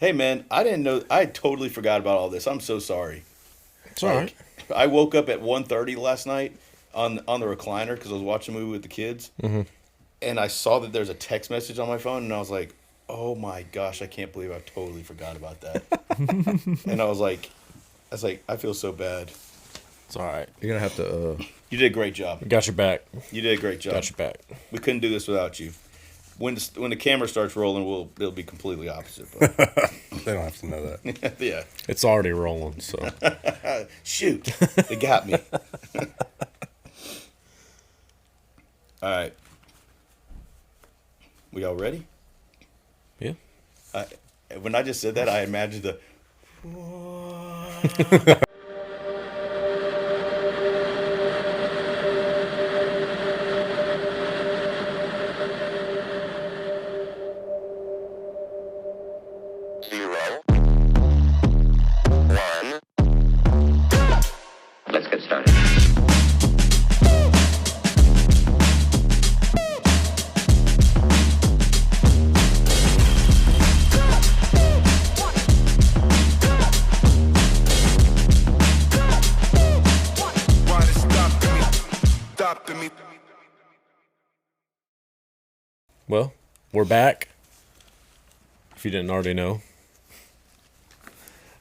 Hey, man, I didn't know. I totally forgot about all this. I'm so sorry. It's all right. Like, I woke up at 1:30 last night on the recliner because I was watching a movie with the kids, and I saw that there's a text message on my phone, and I was like, "Oh my gosh, I can't believe I totally forgot about that." And I was like, I feel so bad. It's all right. You're gonna have to. You did a great job. Got your back. You did a great job. Got your back. We couldn't do this without you. When the camera starts rolling, it'll be completely opposite. But They don't have to know that. yeah, It's already rolling. So shoot, they got me. All right, we all ready? yeah. I, when I just said that, I imagined the. Zero. One. Let's get started. Why they stopping me? Stopping me. Well, we're back. If you didn't already know,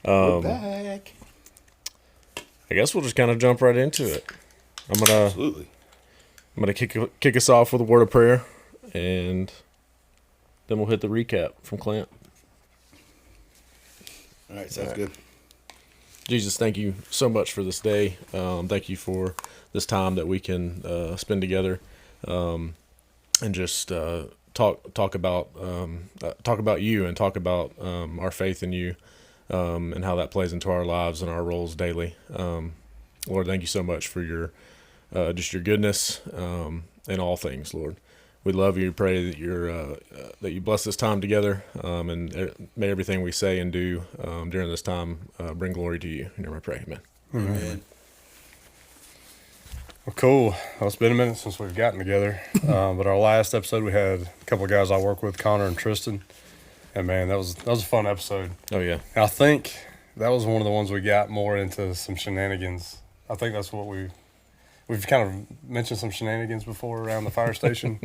We're back. I guess we'll just kind of jump right into it. Absolutely. I'm gonna kick us off with a word of prayer, and then we'll hit the recap from Clint. All right, sounds good. Jesus, thank you so much for this day. Thank you for this time that we can spend together, and just talk about you and talk about our faith in you, and how that plays into our lives and our roles daily. Lord, thank you so much for your just your goodness in all things, Lord. We love you. Pray that that you bless this time together, and may everything we say and do during this time bring glory to you. In your name I pray, amen. Amen. Well, cool. Well, it's been a minute since we've gotten together. But our last episode, we had a couple of guys I work with, Connor and Tristan. And man, that was a fun episode. Oh yeah, And I think that was one of the ones we got more into some shenanigans. I think that's what we've kind of mentioned some shenanigans before around the fire station.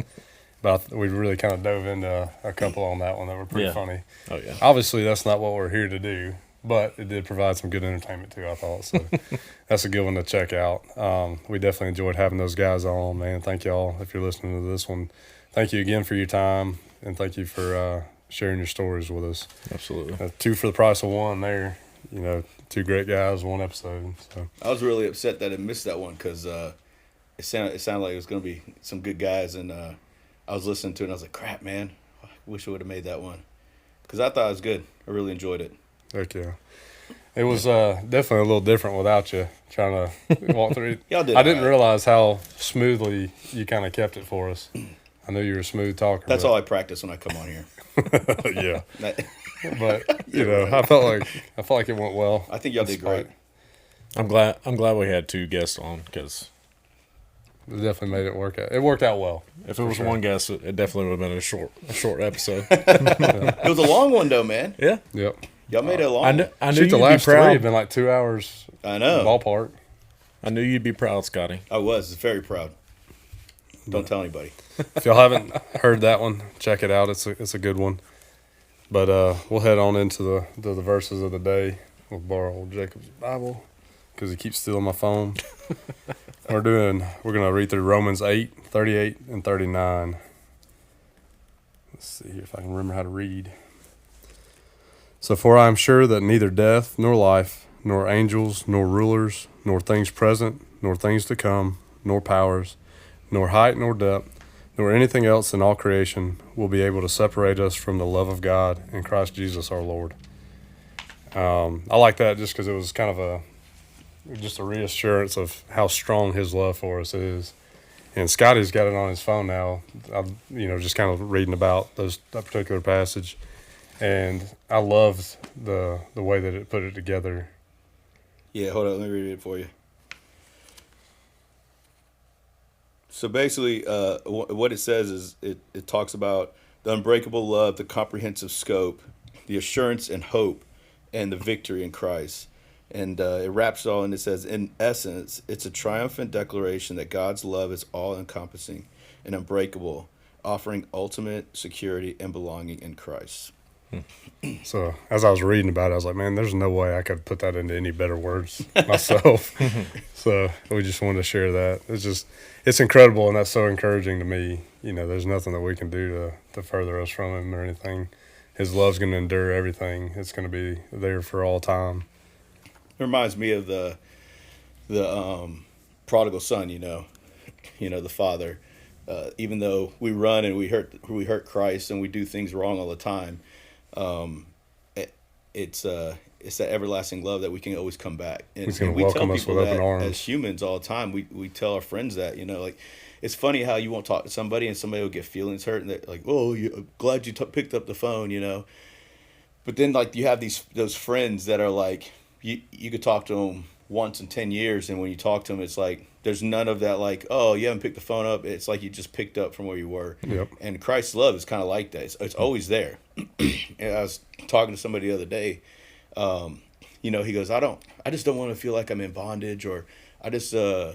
But we really kind of dove into a couple on that one that were pretty Yeah. funny. oh yeah. Obviously, that's not what we're here to do, but it did provide some good entertainment too, I thought. So that's a good one to check out. We definitely enjoyed having those guys on, man. Thank y'all if you're listening to this one. Thank you again for your time, and thank you for sharing your stories with us. Absolutely. Two for the price of one there. You know, two great guys, one episode. So I was really upset that I missed that one because it sounded like it was going to be some good guys, and I was listening to it and I was like, crap, man, I wish I would have made that one because I thought it was good. I really enjoyed it. heck yeah. It was definitely a little different without you trying to walk through it. Y'all did I didn't all right. realize how smoothly you kind of kept it for us. I knew you were a smooth talker. That's but- all I practice when I come on here. yeah, That- but you know, I felt like it went well. I think y'all did great. I'm glad we had two guests on because It definitely made it work out. It worked out well. if it was sure. one guest, it definitely would have been a short episode. It was a long one though, man. Yeah, Yep. Y'all made it a long I one. knew, I knew Shoot, you'd the be last three proud. have been like 2 hours I know. ballpark. I knew you'd be proud, Scotty. I was very proud. Don't tell anybody. If y'all haven't heard that one, check it out. It's a good one. But we'll head on into the verses of the day. We'll borrow old Jacob's Bible because he keeps stealing my phone. We're gonna read through Romans 8:38 and 39. Let's see here if I can remember how to read. So, for I am sure that neither death, nor life, nor angels, nor rulers, nor things present, nor things to come, nor powers, nor height, nor depth, nor anything else in all creation will be able to separate us from the love of God in Christ Jesus our Lord. I like that just because it was kind of just a reassurance of how strong His love for us is. And Scotty's got it on his phone now. I'm, just kind of reading about that particular passage, and I loved the way that it put it together. Yeah, hold on. Let me read it for you. So basically, what it says is it talks about the unbreakable love, the comprehensive scope, the assurance and hope and the victory in Christ. And it wraps it all and it says, in essence, it's a triumphant declaration that God's love is all-encompassing and unbreakable, offering ultimate security and belonging in Christ. So as I was reading about it, I was like, man, there's no way I could put that into any better words myself. So we just wanted to share that. It's incredible, and that's so encouraging to me. You know, there's nothing that we can do to further us from him or anything. His love's going to endure everything. It's going to be there for all time. It reminds me of the prodigal son, the father. Even though we run and we hurt Christ and we do things wrong all the time, it's that everlasting love that we can always come back. And He's going to we tell welcome us people with that open arms. as humans all the time. We tell our friends that, like, it's funny how you won't talk to somebody and somebody will get feelings hurt and they're like, oh, I'm glad you picked up the phone, But then, like, you have those friends that are like, you could talk to them once in 10 years, and when you talk to them, it's like there's none of that, like, oh, you haven't picked the phone up. It's like you just picked up from where you were. Yep. And Christ's love is kind of like that. It's always there. And I was talking to somebody the other day. He goes, I just don't want to feel like I'm in bondage, or I just I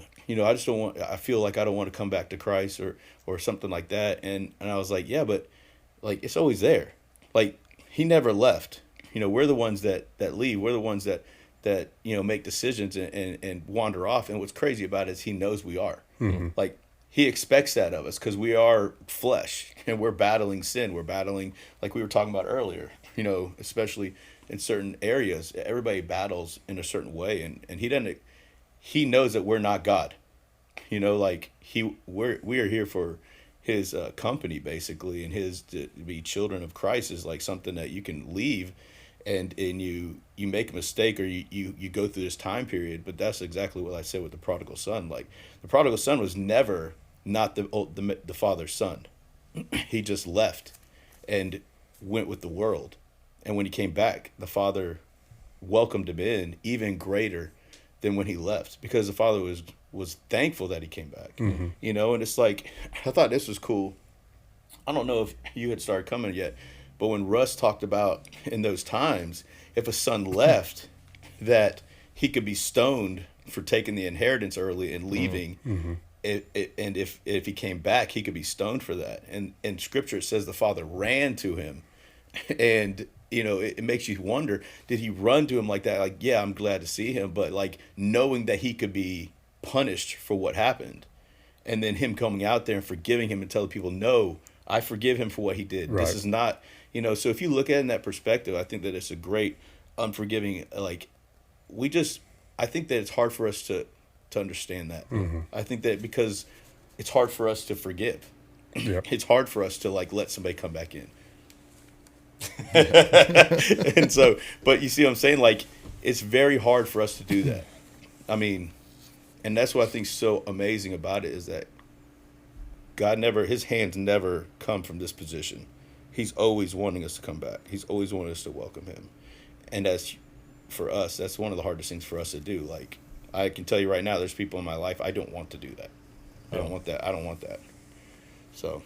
feel like I don't want to come back to Christ or something like that. And I was like, yeah, but like, it's always there. Like, he never left. We're the ones that leave. We're the ones that make decisions and wander off. And what's crazy about it is he knows we are. Mm-hmm. Like, he expects that of us because we are flesh and we're battling sin. We're battling, like we were talking about earlier, especially in certain areas. Everybody battles in a certain way. And he knows that we're not God. We are here for his company, basically, and his to be children of Christ is like something that you can leave and you make a mistake, or you go through this time period. But that's exactly what I said with the prodigal son. Like, the prodigal son was never not the father's son. He just left and went with the world. And when he came back, the father welcomed him in even greater than when he left, because the father was thankful that he came back. Mm-hmm. And it's like, I thought this was cool. I don't know if you had started coming yet, but when Russ talked about in those times, if a son left, that he could be stoned for taking the inheritance early and leaving. Mm-hmm. And if he came back, he could be stoned for that. And in Scripture, it says the father ran to him. And, it makes you wonder, did he run to him like that? Like, yeah, I'm glad to see him. But, like, knowing that he could be punished for what happened. And then him coming out there and forgiving him and telling people, no, I forgive him for what he did. Right. This is not, so if you look at it in that perspective, I think that it's a great unforgiving, like, I think that it's hard for us to understand that. Mm-hmm. I think that because it's hard for us to forgive. Yep. It's hard for us to, like, let somebody come back in. And so, but you see what I'm saying? Like, it's very hard for us to do that. I mean, and that's what I think is so amazing about it, is that his hands never come from this position. He's always wanting us to come back. He's always wanting us to welcome him. And for us, that's one of the hardest things for us to do. Like, I can tell you right now, there's people in my life, I don't want to do that. I don't want that. So,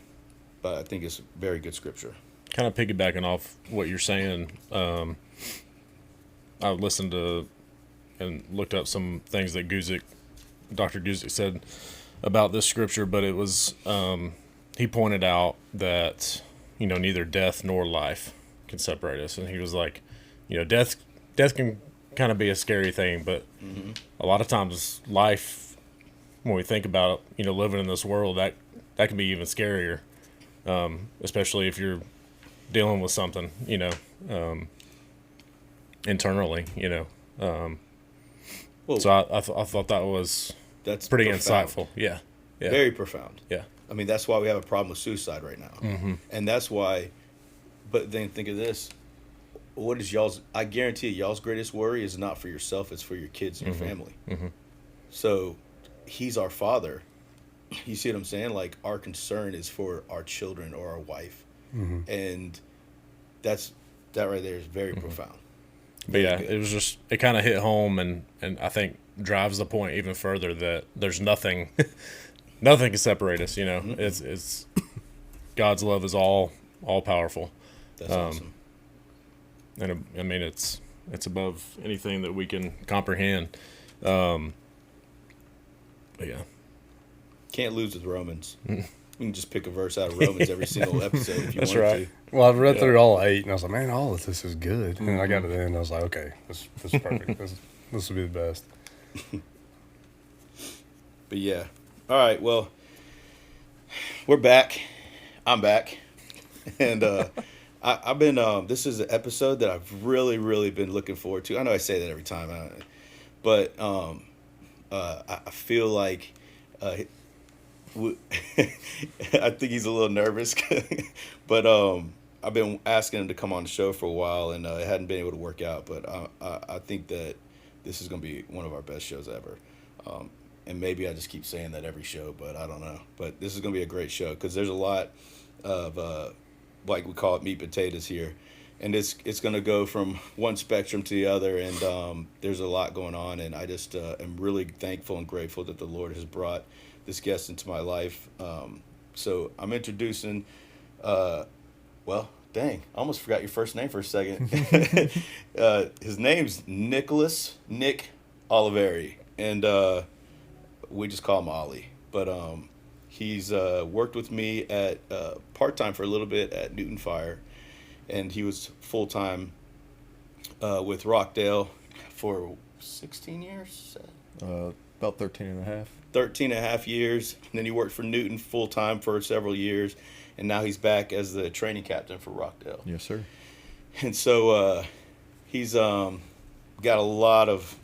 but I think it's very good scripture. Kind of piggybacking off what you're saying, I listened to and looked up some things that Dr. Guzik said about this scripture, but it was, he pointed out that, neither death nor life can separate us. And he was like, death can kind of be a scary thing, but mm-hmm. a lot of times life, when we think about, living in this world, that can be even scarier, especially if you're dealing with something, internally, so I thought that's pretty profound. Insightful. Yeah. Very profound. Yeah. I mean, that's why we have a problem with suicide right now. Mm-hmm. And that's why, but then think of this. What is I guarantee y'all's greatest worry is not for yourself, it's for your kids and your mm-hmm. family. Mm-hmm. So he's our father. You see what I'm saying? Like, our concern is for our children or our wife. Mm-hmm. And that right there is very mm-hmm. profound. But yeah, it was just, it kind of hit home and I think drives the point even further that there's nothing can separate us, Mm-hmm. It's God's love is all powerful. That's awesome. And I mean, it's above anything that we can comprehend. But yeah, Can't lose with Romans. You can just pick a verse out of Romans every single episode if you That's want right. to. Well, I've read through all 8, and I was like, man, all of this is good. And I got to the end, I was like, okay, this is perfect. This will be the best. But yeah. All right. Well, we're back. I'm back. And I've been, this is an episode that I've really, really been looking forward to. I know I say that every time, but I feel like I think he's a little nervous, but I've been asking him to come on the show for a while, and it hadn't been able to work out. But I think that this is going to be one of our best shows ever. And maybe I just keep saying that every show, but I don't know. But this is going to be a great show because there's a lot of, like we call it, meat potatoes here. And it's going to go from one spectrum to the other, and there's a lot going on. And I just am really thankful and grateful that the Lord has brought this guest into my life. So I'm introducing, well, dang, I almost forgot your first name for a second. His name's Nick Oliveri, and we just call him Ollie. But he's worked with me at part-time for a little bit at Newton Fire. And he was full-time with Rockdale for 16 years? About 13 and a half. 13 and a half years. And then he worked for Newton full-time for several years. And now he's back as the training captain for Rockdale. Yes, sir. And so he's got a lot of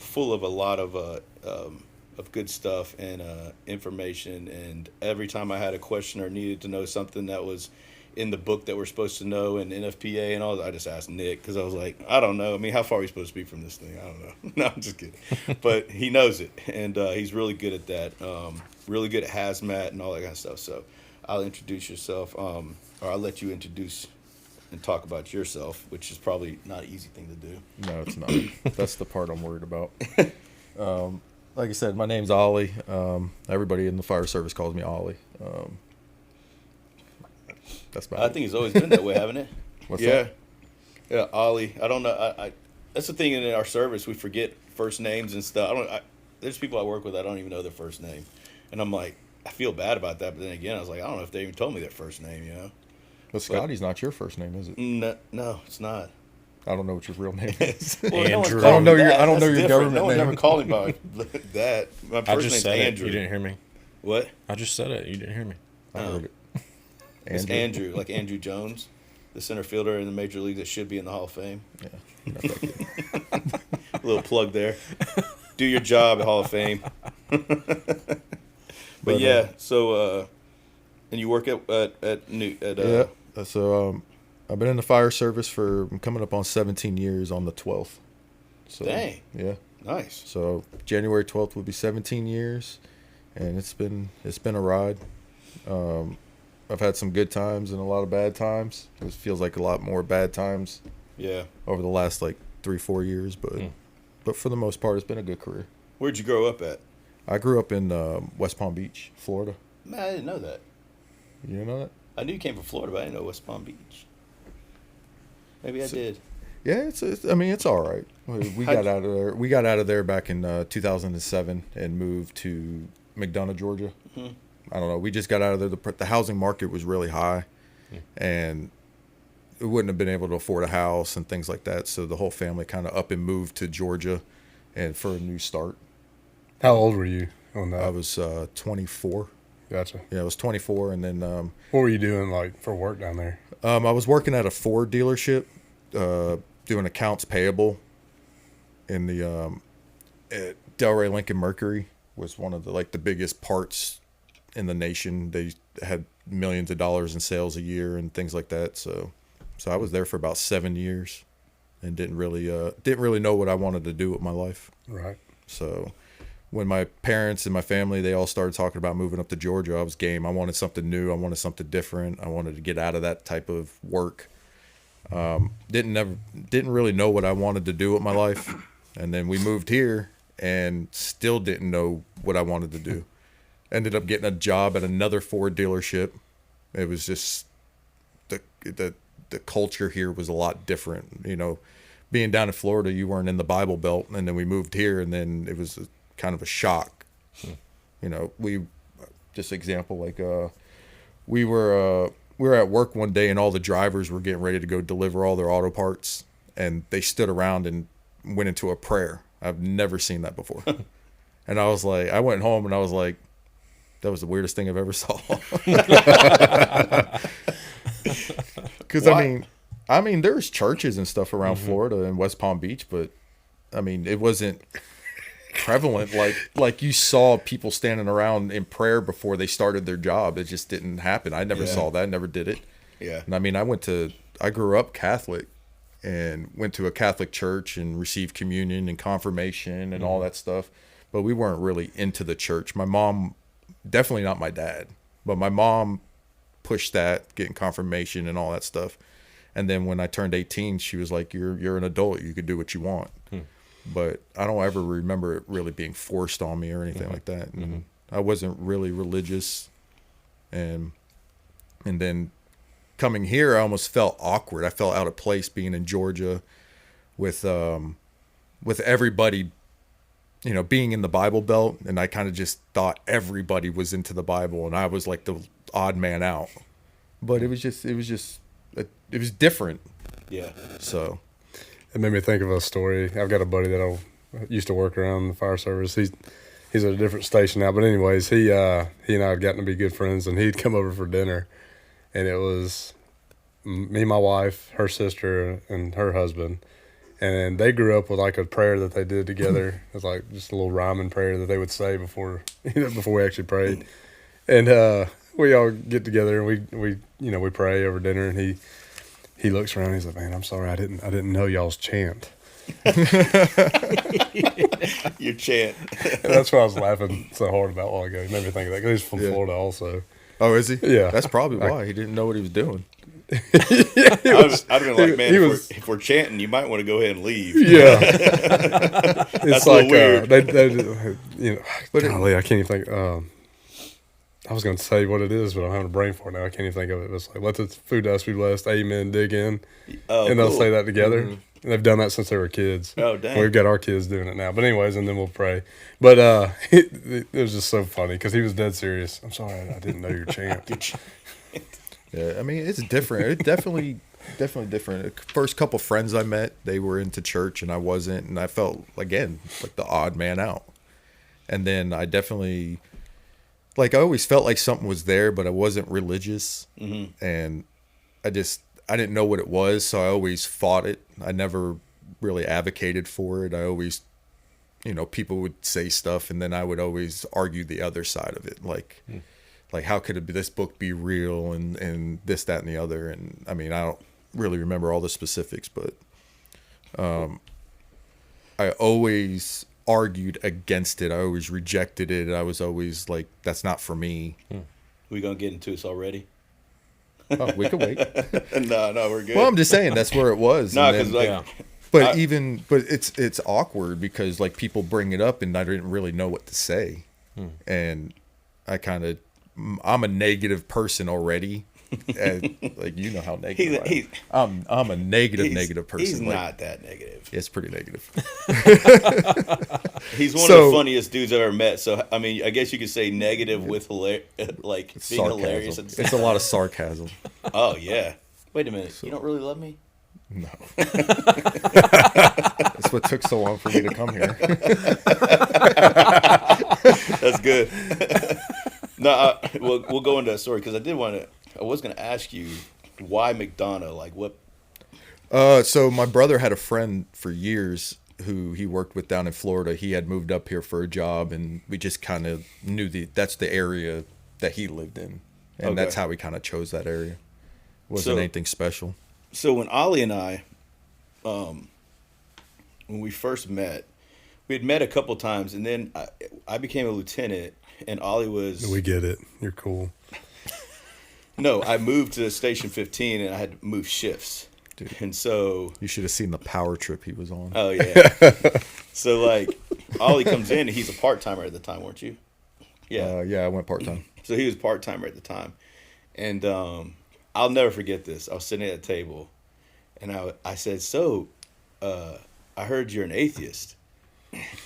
good stuff and information. And every time I had a question or needed to know something that was in the book that we're supposed to know and NFPA and all that, I just asked Nick because I was like, I don't know. I mean, how far are we supposed to be from this thing? I don't know. No, I'm just kidding. But he knows it, and he's really good at that. Really good at hazmat and all that kind of stuff. So I'll introduce yourself, or I'll let you introduce and talk about yourself, which is probably not an easy thing to do. No, it's not. That's the part I'm worried about. Like I said, my name's Ollie. Everybody in the fire service calls me Ollie. That's about I it. think it's always been that way, haven't it? What's yeah. that? Yeah, Ollie. I don't know. I that's the thing in our service. We forget first names and stuff. There's people I work with I don't even know their first name, and I'm like, I feel bad about that. But then again, I was like, I don't know if they even told me their first name. You know. But Scotty's not your first name, is it? No, it's not. I don't know what your real name is. Well, no one's Andrew. called I don't know me your- that. I don't know That's your different. government No one name. never called me by that. My I first just name's said Andrew. it. You didn't hear me. What? I just said it. You didn't hear me. I heard it. It's Andrew, like Andrew Jones, the center fielder in the major league that should be in the Hall of Fame. Yeah. Not that good. A little plug there. Do your job at Hall of Fame. But yeah, so and you work at New at Yeah. So I've been in the fire service for I'm coming up on 17 years on the 12th. So, Dang. Yeah. Nice. So January 12th will be 17 years, and it's been a ride. I've had some good times and a lot of bad times. It feels like a lot more bad times Yeah. over the last like 3-4 years, but for the most part, it's been a good career. Where'd you grow up at? I grew up in West Palm Beach, Florida. Man, I didn't know that. You know that? I knew you came from Florida, but I didn't know West Palm Beach. Maybe I did. Yeah, I mean, it's all right. We got out of there. We got out of there back in 2007 and moved to McDonough, Georgia. Mhm. I don't know. We just got out of there. The housing market was really high, and we wouldn't have been able to afford a house and things like that. So the whole family kind of up and moved to Georgia, and for a new start. How old were you on that? I was 24. Gotcha. Yeah, I was 24, and then What were you doing like for work down there? I was working at a Ford dealership, doing accounts payable in the at Delray Lincoln Mercury was one of the biggest parts in the nation. They had millions of dollars in sales a year and things like that. So I was there for about 7 years and didn't really know what I wanted to do with my life. Right. So when my parents and my family, they all started talking about moving up to Georgia, I was game. I wanted something new. I wanted something different. I wanted to get out of that type of work. Didn't really know what I wanted to do with my life. And then we moved here and still didn't know what I wanted to do. Ended up getting a job at another Ford dealership. It was just the culture here was a lot different. You know, being down in Florida, you weren't in the Bible Belt, and then we moved here, and then it was kind of a shock. You know, just example, like we were at work one day, and all the drivers were getting ready to go deliver all their auto parts, and they stood around and went into a prayer. I've never seen that before. And I was like, I went home and I was like, that was the weirdest thing I've ever saw. Because I mean, there's churches and stuff around Florida and West Palm Beach, but I mean, it wasn't prevalent like you saw people standing around in prayer before they started their job. It just didn't happen. I never saw that. Never did it. Yeah. And I mean, I grew up Catholic and went to a Catholic church and received communion and confirmation and all that stuff. But we weren't really into the church. My mom, definitely not my dad, but my mom pushed that, getting confirmation and all that stuff. And then when I turned 18, she was like, you're an adult. You could do what you want. But I don't ever remember it really being forced on me or anything like that. And I wasn't really religious. And then coming here, I almost felt awkward. I felt out of place being in Georgia with everybody, you know, being in the Bible Belt. And I kind of just thought everybody was into the Bible, and I was like the odd man out. But it was different. Yeah. So It made me think of a story. I've got a buddy that I used to work around the fire service. He's at a different station now, but anyways, he and I had gotten to be good friends, and he'd come over for dinner, and it was me, my wife, her sister, and her husband, and they grew up with like a prayer that they did together. It was like just a little rhyming prayer that they would say before we actually prayed, and we all get together and we pray over dinner, and he looks around and he's like, man, I'm sorry, I didn't know y'all's chant. Your chant. And that's why I was laughing so hard about a while ago. It made me think of that, because he's from Florida also. Oh, is he? Yeah. That's probably why. He didn't know what he was doing. I'd been like, man, if we're chanting, you might want to go ahead and leave. Yeah. It's like, weird. but golly, I can't even think. I was going to say what it is, but I'm having a brain fart now. I can't even think of it. It's like, let the food dust be blessed, amen, dig in. Oh, and they'll cool. say that together. And they've done that since they were kids. Oh, dang. We've got our kids doing it now. But anyways, and then we'll pray. But it was just so funny because he was dead serious. I'm sorry, I didn't know your chant. Yeah, I mean, it's different. It's definitely different. First couple friends I met, they were into church and I wasn't, and I felt, again, like the odd man out. And then I definitely, like, I always felt like something was there, but I wasn't religious. And I didn't know what it was, so I always fought it. I never really advocated for it. I always, people would say stuff, and then I would always argue the other side of it. Like how could this book be real, and this, that, and the other. And I mean, I don't really remember all the specifics, but I always argued against it. I always rejected it. I was always like, that's not for me. We gonna get into this already? Oh, we could wait. No, we're good. Well, I'm just saying that's where it was. No, And then- because but it's awkward because like people bring it up and I didn't really know what to say, and I'm a negative person already. And, like, you know how negative I am. I'm a negative person. He's like, not that negative. It's pretty negative. He's one of the funniest dudes I've ever met. So I mean, I guess you could say negative with being hilarious. At the same It's a lot of sarcasm. Oh yeah. Wait a minute. You don't really love me? No. That's what took so long for me to come here. That's good. No, we'll go into that story because I was going to ask you why McDonough, like what? So my brother had a friend for years who he worked with down in Florida. He had moved up here for a job, and we just kind of knew that's the area that he lived in, and that's how we kind of chose that area. Wasn't anything special. So when Ollie and I, when we first met, we had met a couple times, and then I became a lieutenant, and Ollie was. We get it. You're cool. No, I moved to Station 15, and I had to move shifts. Dude, and so you should have seen the power trip he was on. Oh yeah. So like Ollie comes in, and he's a part-timer at the time, weren't you? Yeah. Yeah, I went part-time. So he was part-timer at the time. And I'll never forget this. I was sitting at a table, and I said, so I heard you're an atheist.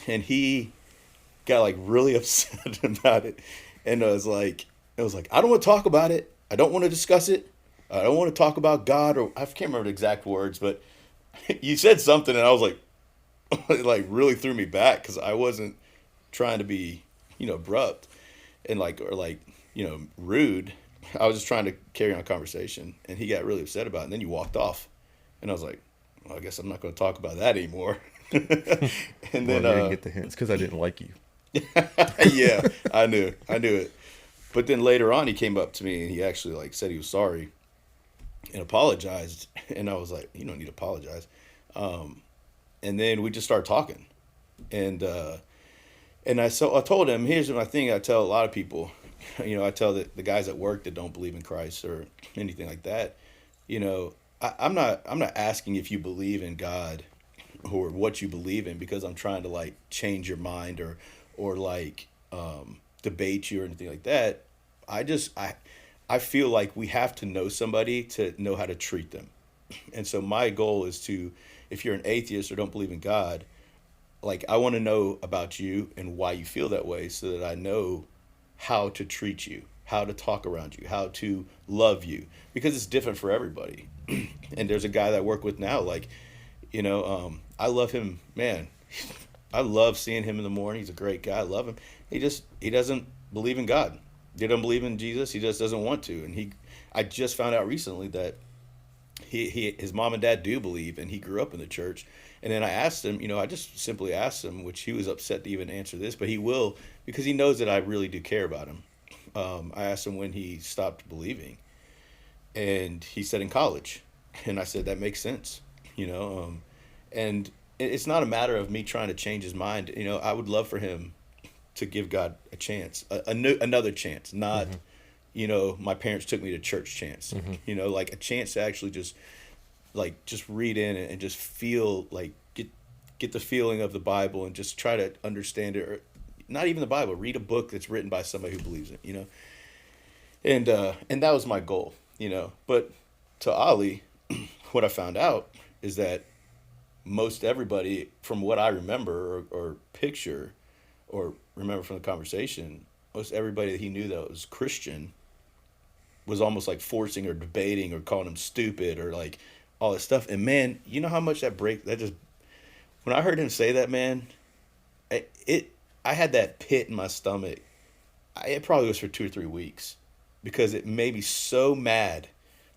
And he got like really upset about it. And I was like, I don't want to talk about it. I don't want to discuss it. I don't want to talk about God, or I can't remember the exact words, but you said something and I was like, it like really threw me back because I wasn't trying to be, abrupt and rude. I was just trying to carry on a conversation, and he got really upset about it. And then you walked off, and I was like, well, I guess I'm not going to talk about that anymore. And then Well, you didn't get the hints because I didn't like you. yeah, I knew it. But then later on, he came up to me and he actually like said he was sorry and apologized. And I was like, you don't need to apologize. And then we just started talking, and I told him, here's my thing. I tell a lot of people, I tell the guys at work that don't believe in Christ or anything like that, I'm not asking if you believe in God or what you believe in because I'm trying to like change your mind or like debate you or anything like that. I feel like we have to know somebody to know how to treat them. And so my goal is to, if you're an atheist or don't believe in God, like I want to know about you and why you feel that way so that I know how to treat you, how to talk around you, how to love you, because it's different for everybody. And there's a guy that I work with now, like, I love him, man. I love seeing him in the morning. He's a great guy. I love him. He doesn't believe in God. He doesn't believe in Jesus. He just doesn't want to. And I just found out recently that his mom and dad do believe, and he grew up in the church. And then I asked him, I just simply asked him, which he was upset to even answer this, but he will, because he knows that I really do care about him. I asked him when he stopped believing, and he said in college. And I said, that makes sense, and it's not a matter of me trying to change his mind. I would love for him to give God a chance, another chance, not, my parents took me to church chance, like a chance to actually just read in and just feel like, get the feeling of the Bible and just try to understand it, or not even the Bible, read a book that's written by somebody who believes it, and that was my goal, but to Ollie, what I found out is that most everybody, from what I remember or picture or remember from the conversation, most everybody that he knew that was Christian was almost like forcing or debating or calling him stupid or like all this stuff. And man, you know how much when I heard him say that, man, I had that pit in my stomach. It probably was for 2 or 3 weeks because it made me so mad,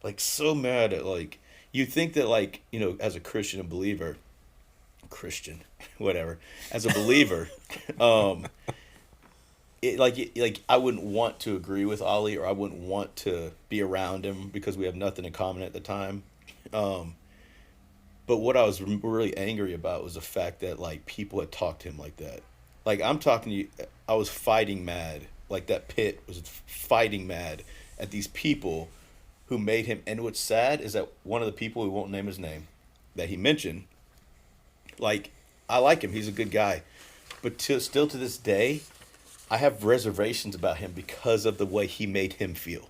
at like, you think that like, as a Christian, a believer, whatever, as a believer, I wouldn't want to agree with Ollie, or I wouldn't want to be around him because we have nothing in common at the time. But what I was really angry about was the fact that like people had talked to him like that. Like I'm talking to you, I was fighting mad. Like that pit was fighting mad at these people who made him. And what's sad is that one of the people, we won't name his name, that he mentioned, like, I like him. He's a good guy. But still to this day, I have reservations about him because of the way he made him feel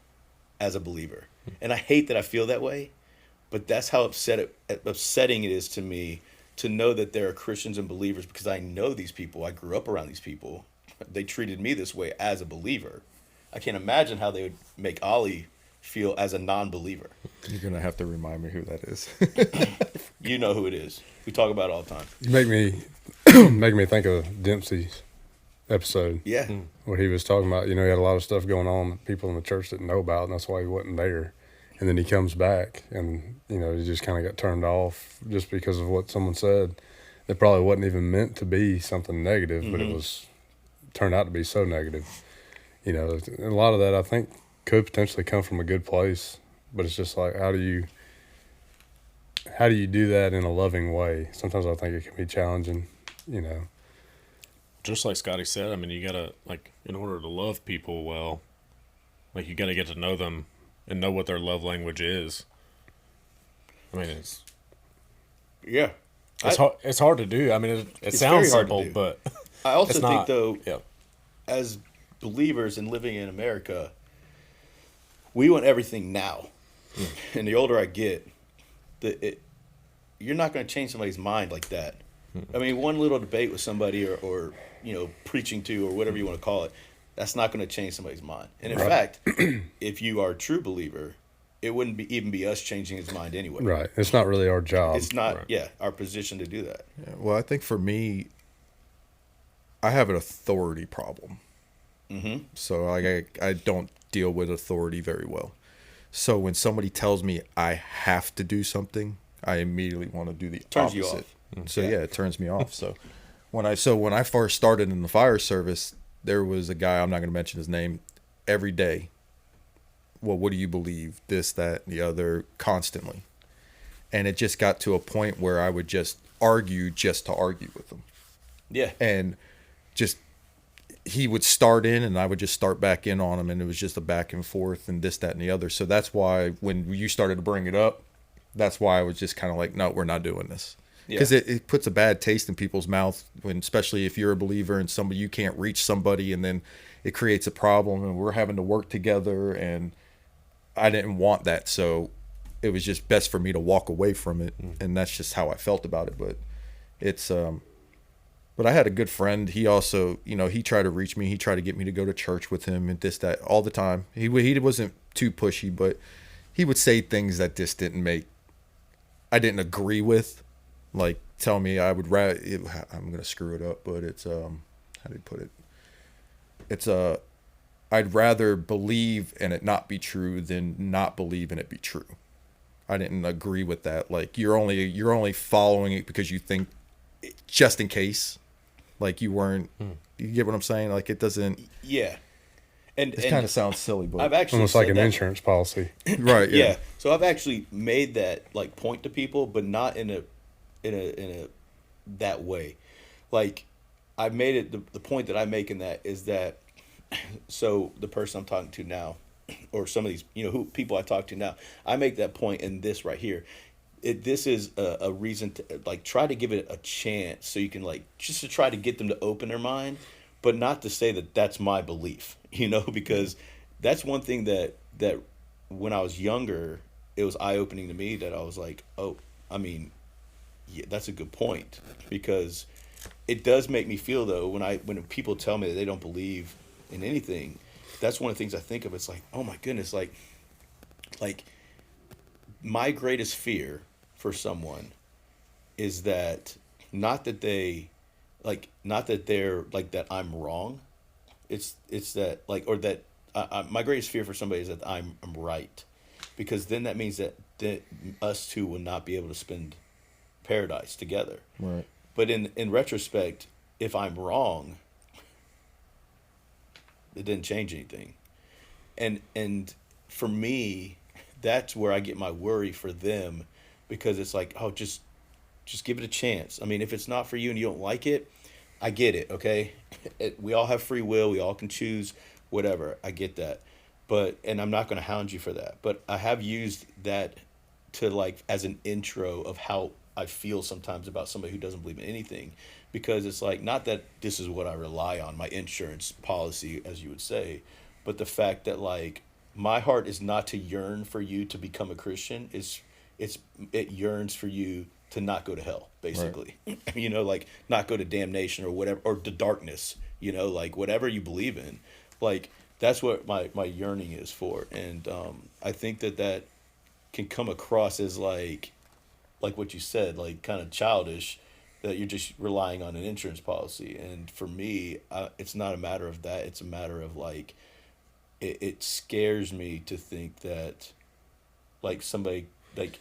as a believer. And I hate that I feel that way, but that's how upsetting it is to me to know that there are Christians and believers, because I know these people. I grew up around these people. They treated me this way as a believer. I can't imagine how they would make Ollie feel as a non-believer. You're going to have to remind me who that is. You know who it is. We talk about it all the time. You make me think of Dempsey's episode. Yeah. Where he was talking about, he had a lot of stuff going on that people in the church didn't know about, and that's why he wasn't there. And then he comes back, and, he just kind of got turned off just because of what someone said. It probably wasn't even meant to be something negative, but it turned out to be so negative. A lot of that, I think, could potentially come from a good place, but it's just like, how do you do that in a loving way? Sometimes I think it can be challenging, Just like Scotty said, I mean, you gotta, like, in order to love people well, like, you gotta get to know them and know what their love language is. I mean, it's hard to do. I mean, it sounds simple, but I also think not, though, as believers and living in America, we want everything now. And the older I get, you're not going to change somebody's mind like that. I mean, one little debate with somebody or preaching to or whatever you want to call it, that's not going to change somebody's mind. And in fact, if you are a true believer, it wouldn't even be us changing his mind anyway. Right. It's not really our job. It's not, our position to do that. Yeah, well, I think for me, I have an authority problem. Mm-hmm. So I don't deal with authority very well. So when somebody tells me I have to do something, I immediately want to do the Turns you opposite. off. So yeah, it turns me off. So when I first started in the fire service, there was a guy, I'm not going to mention his name, every day. Well, what do you believe? This, that, the other, constantly. And it just got to a point where I would just argue just to argue with him. Yeah. And just he would start in and I would just start back in on him, and it was just a back and forth and this, that, and the other. So that's why when you started to bring it up, that's why I was just kind of like, no, we're not doing this. Because it puts a bad taste in people's mouth, when, especially if you're a believer and somebody, you can't reach somebody, and then it creates a problem and we're having to work together, and I didn't want that. So it was just best for me to walk away from it. And that's just how I felt about it. But it's, but I had a good friend. He also, he tried to reach me. He tried to get me to go to church with him and this, that, all the time. He wasn't too pushy, but he would say things that just I didn't agree with. Like, tell me I'm going to screw it up, but it's, how do you put it? It's, I'd rather believe and it not be true than not believe and it be true. I didn't agree with that. Like, you're only following it because you think, just in case, like you weren't, you get what I'm saying? Like, it doesn't. Yeah. And it kind of sounds silly, but I've actually almost like an insurance policy. Right. Yeah. So I've actually made that like point to people, but not in a that way. Like, I've made it the point that I make in that is that, so the person I'm talking to now, or some of these people I talk to now, I make that point in this right here. This is a reason to like try to give it a chance, so you can like just to try to get them to open their mind, but not to say that that's my belief, because that's one thing that when I was younger, it was eye opening to me, that I was like, oh, I mean, yeah, that's a good point, because it does make me feel though when people tell me that they don't believe in anything, that's one of the things I think of. It's like, oh my goodness, like my greatest fear for someone is that not that they're like that I'm wrong. It's that like, or that my greatest fear for somebody is that I'm right, because then that means that us two will not be able to spend paradise together. Right. But in retrospect, if I'm wrong, it didn't change anything. And for me, that's where I get my worry for them, because it's like, oh, just give it a chance. I mean, if it's not for you and you don't like it, I get it, okay? We all have free will. We all can choose whatever. I get that. And I'm not going to hound you for that. But I have used that to like as an intro of how I feel sometimes about somebody who doesn't believe in anything, because it's like, not that this is what I rely on, my insurance policy, as you would say, but the fact that like my heart is not to yearn for you to become a Christian. It yearns for you to not go to hell, basically. Right. Like not go to damnation or whatever, or to darkness, like whatever you believe in, like that's what my yearning is for. And I think that can come across as like what you said, like kind of childish, that you're just relying on an insurance policy. And for me, it's not a matter of that. It's a matter of like, it scares me to think that like somebody like,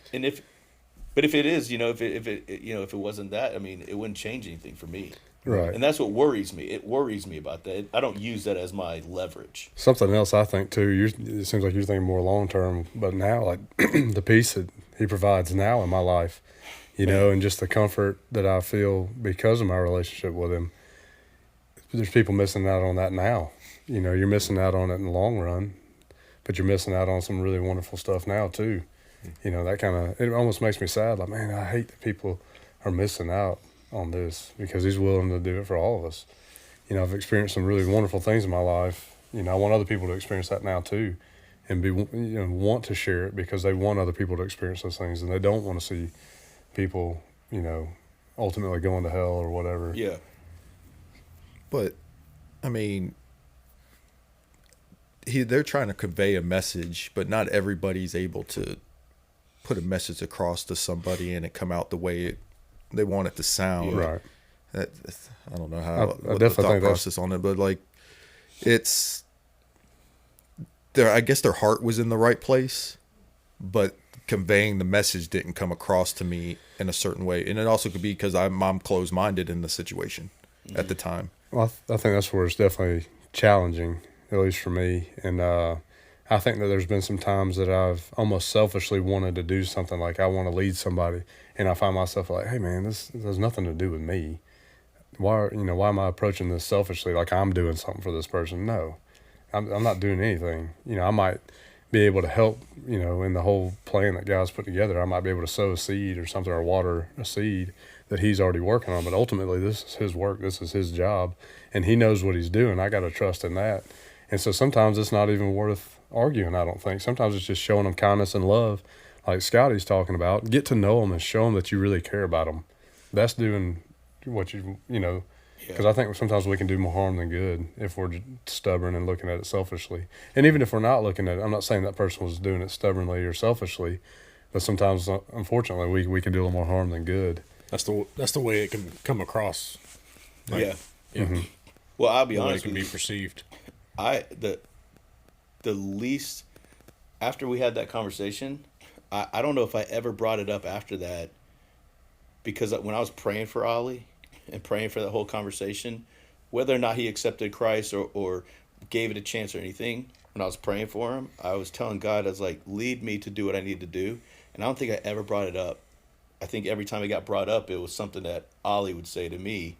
but if it is, if it wasn't that, I mean, it wouldn't change anything for me. Right. And that's what worries me. It worries me about that. I don't use that as my leverage. Something else I think too, it seems like you're thinking more long term, but now like the peace that he provides now in my life, and just the comfort that I feel because of my relationship with him. There's people missing out on that now. You're missing out on it in the long run, but you're missing out on some really wonderful stuff now too. That kind of, it almost makes me sad. Like, man, I hate that people are missing out on this, because he's willing to do it for all of us. I've experienced some really wonderful things in my life. I want other people to experience that now too, and want to share it, because they want other people to experience those things, and they don't want to see people, ultimately going to hell or whatever. Yeah. But I mean, they're trying to convey a message, but not everybody's able to put a message across to somebody and it come out the way they want it to sound. Right. I don't know I what the definitely thought think process on it, but like it's I guess their heart was in the right place, but conveying the message didn't come across to me in a certain way. And it also could be because I'm closed-minded in the situation at the time. Well, I think that's where it's definitely challenging, at least for me. And I think that there's been some times that I've almost selfishly wanted to do something, like I want to lead somebody, and I find myself like, hey man, this has nothing to do with me. Why am I approaching this selfishly, like I'm doing something for this person? No, I'm not doing anything. I might be able to help, in the whole plan that God's put together. I might be able to sow a seed or something, or water a seed that he's already working on. But ultimately, this is his work. This is his job, and he knows what he's doing. I got to trust in that. And so sometimes it's not even worth arguing, I don't think. Sometimes it's just showing them kindness and love, like Scotty's talking about. Get to know them and show them that you really care about them. That's doing what because I think sometimes we can do more harm than good if we're stubborn and looking at it selfishly. And even if we're not looking at it, I'm not saying that person was doing it stubbornly or selfishly, but sometimes, unfortunately, we can do a little more harm than good. That's the way it can come across. Yeah. Yeah. Well, I'll be The way it honest can with be you. perceived. The least, after we had that conversation, I don't know if I ever brought it up after that, because when I was praying for Ollie and praying for that whole conversation, whether or not he accepted Christ or gave it a chance or anything, when I was praying for him, I was telling God, I was like, lead me to do what I need to do. And I don't think I ever brought it up. I think every time it got brought up, it was something that Ollie would say to me.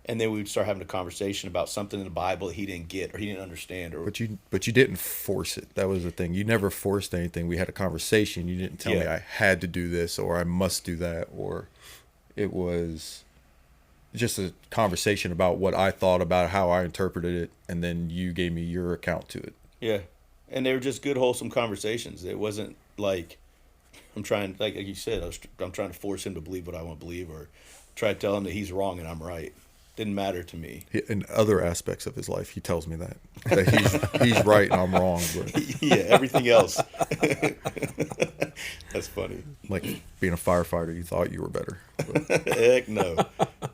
And then we would start having a conversation about something in the Bible that he didn't get or he didn't understand. Or But you didn't force it. That was the thing. You never forced anything. We had a conversation. You didn't tell me I had to do this or I must do that, or it was just a conversation about what I thought about how I interpreted it, and then you gave me your account to it. Yeah. And they were just good, wholesome conversations. It wasn't like I'm trying, like you said, I'm trying to force him to believe what I want to believe or try to tell him that he's wrong and I'm right. Didn't matter to me. In other aspects of his life, he tells me that he's right and I'm wrong. But Yeah, everything else. That's funny. like being a firefighter, you thought you were better. But Heck no.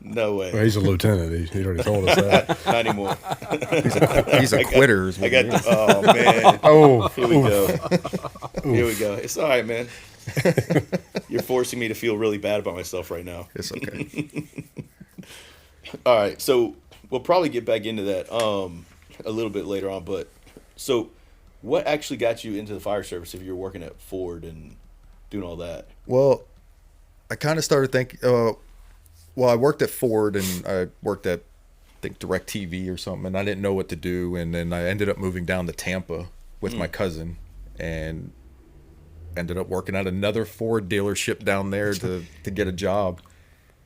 No way. Well, he's a lieutenant. He already told us that. Not anymore. he's a quitter. Is what I he got is. oh man. Oh, Here we go. Here we go. It's all right, man. You're forcing me to feel really bad about myself right now. It's okay. All right, so we'll probably get back into that a little bit later on. But so, what actually got you into the fire service if you were working at Ford and doing all that? Well, I kind of started thinking. I worked at Ford and I worked at, I think, DirecTV or something, and I didn't know what to do. And then I ended up moving down to Tampa with my cousin, and ended up working at another Ford dealership down there to get a job.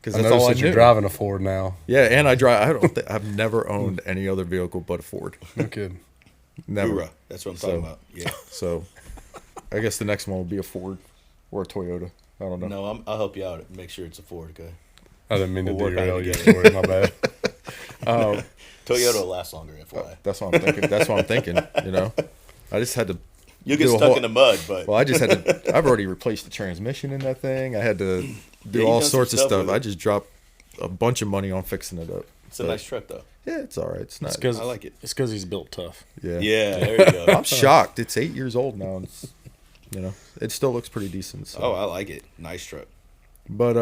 Because I that's all noticed I that knew. you're driving a Ford now. Yeah, and I drive. I've never owned any other vehicle but a Ford. No kidding. Never. Hoorah. That's what I'm talking about. Yeah. So, I guess the next one will be a Ford or a Toyota. I don't know. No, I'll help you out and make sure it's a Ford, okay? I didn't mean to We'll work on derail it your together. story. My bad. Toyota will last longer, FYI. That's what I'm thinking. That's what I'm thinking. I just had to. You'll get do a stuck whole- in the mud, but Well, I just had to. I've already replaced the transmission in that thing. I had to do you've all done some sorts of stuff stuff. with I it. just dropped a bunch of money on fixing it up. it's a nice truck, though. Yeah, it's all right. It's not. I like it. It's because he's built tough. Yeah. Yeah, there you go. I'm shocked. It's 8 years old now. And it still looks pretty decent. So. Oh, I like it. Nice truck. But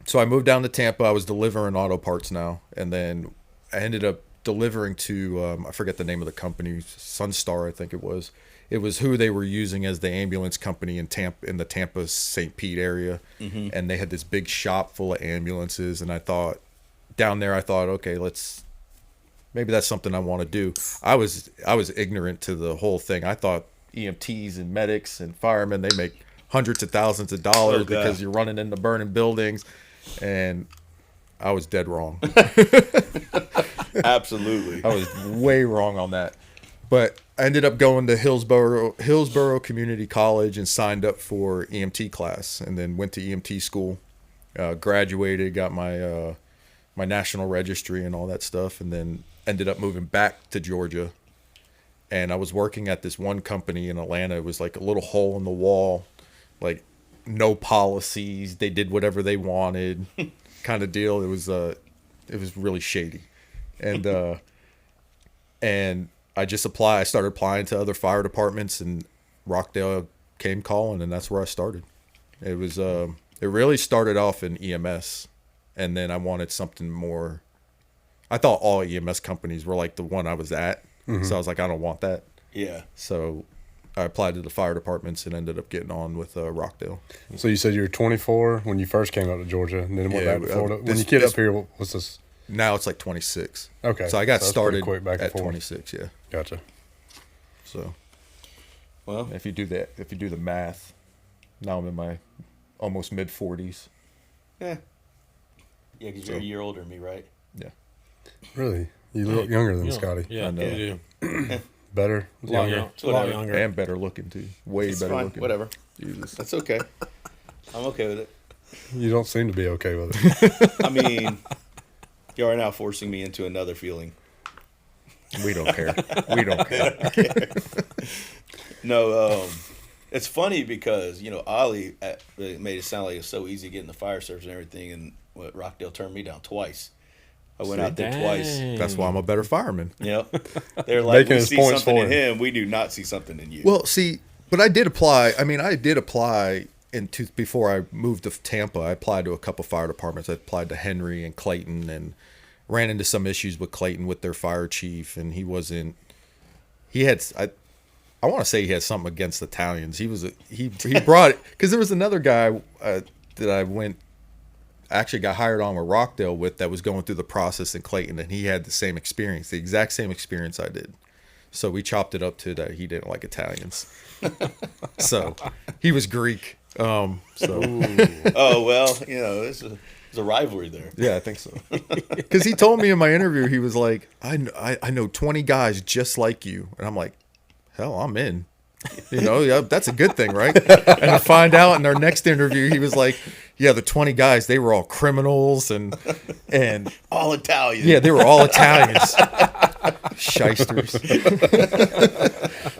so I moved down to Tampa. I was delivering auto parts now, and then I ended up delivering to I forget the name of the company, Sunstar, I think it was. It was who they were using as the ambulance company in the Tampa St. Pete area, and they had this big shop full of ambulances. And I thought, okay, maybe that's something I want to do. I was ignorant to the whole thing. I thought EMTs and medics and firemen, they make hundreds of thousands of dollars because you're running into burning buildings, and I was dead wrong. Absolutely. I was way wrong on that. But I ended up going to Hillsborough Community College and signed up for EMT class, and then went to EMT school. Graduated, got my my national registry and all that stuff, and then ended up moving back to Georgia. And I was working at this one company in Atlanta. It was like a little hole in the wall, like no policies. They did whatever they wanted, kind of deal. It was really shady, and I just applied. I started applying to other fire departments, and Rockdale came calling, and that's where I started. It was it really started off in EMS, and then I wanted something more. I thought all EMS companies were like the one I was at. So I was like, I don't want that. Yeah. So I applied to the fire departments and ended up getting on with Rockdale. So you said you were 24 when you first came up to Georgia, and then went Yeah, back to Florida. When this- you came this- up here, what was this? Now it's like 26. Okay. So I got So that's pretty started quick back and at forth. 26. Yeah. Gotcha. So Well, if you do the math, now I'm in my almost mid 40s. yeah, because you're a year older than me, right? Yeah. Really? You look younger than Yeah. Scotty. Yeah, I know. you do. Better? A lot, Younger? a lot Whatever. younger. And better looking too. Way It's better fine. looking. Whatever. Jesus. That's okay. I'm okay with it. You don't seem to be okay with it. I mean, you are now forcing me into another feeling. We don't care. We don't care. No, it's funny because, Ollie made it sound like it's so easy getting the fire service and everything, and Rockdale turned me down twice. I went out there twice. Dang. That's why I'm a better fireman. Yep. They're like, Making we his see points something for in him. him. We do not see something in you. Well, see, but I did apply. I mean, I did apply before I moved to Tampa. I applied to a couple fire departments. I applied to Henry and Clayton, and ran into some issues with Clayton with their fire chief, and he wasn't. He had. I want to say he had something against Italians. He brought it because there was another guy that I actually got hired on with Rockdale with that was going through the process in Clayton, and he had the same experience, the exact same experience I did. So we chopped it up to that he didn't like Italians. So he was Greek. Oh, well, it's a rivalry there. Yeah, I think so. Because he told me in my interview, he was like, I know 20 guys just like you. And I'm like, hell, I'm in. Yeah, that's a good thing, right? And I find out in our next interview, he was like, yeah, the 20 guys, they were all criminals and All Italian. yeah, they were all Italians. Shysters.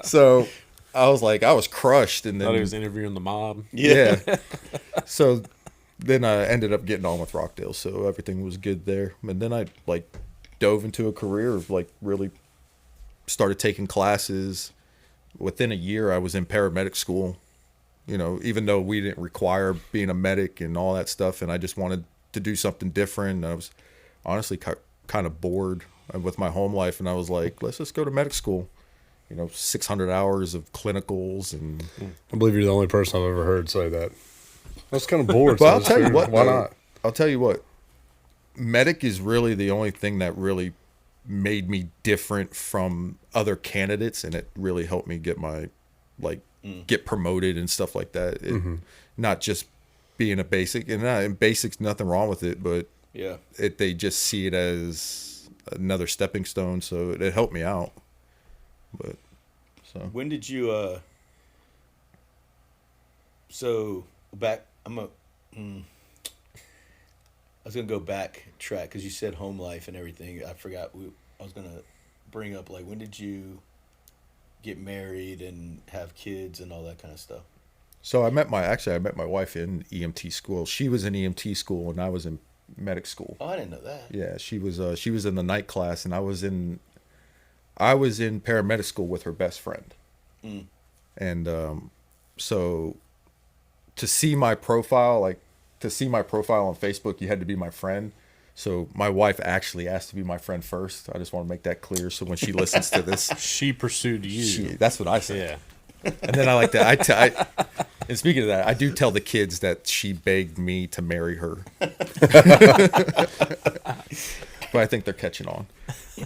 So I was like, I was crushed. And Thought he then, was interviewing the mob. yeah. So then I ended up getting on with Rockdale. So everything was good there. And then I dove into a career of really started taking classes. Within a year, I was in paramedic school, even though we didn't require being a medic and all that stuff. And I just wanted to do something different. And I was honestly kind of bored with my home life. And I was like, let's just go to medic school. 600 hours of clinicals. And I believe you're the only person I've ever heard say that. I was kind of bored. But so I'll it's tell you fair. what. Why though, not? I'll tell you what. Medic is really the only thing that really made me different from other candidates, and it really helped me get my get promoted and stuff like that. Not just being a basic, and basic's nothing wrong with it, but Yeah. they just see it as another stepping stone, so it helped me out. But When did you, so back, I was going to go back track because you said home life and everything. I forgot. I was going to bring up, when did you get married and have kids and all that kind of stuff? So I met my wife in EMT school. She was in EMT school and I was in medic school. Oh, I didn't know that. Yeah, she was in the night class and I was in paramedic school with her best friend. And so to see my profile on Facebook, you had to be my friend. So my wife actually asked to be my friend first. I just want to make that clear. So when she listens to this, She pursued you. that's what I said. Yeah. And then I like to, and speaking of that, I do tell the kids that she begged me to marry her. But I think they're catching on.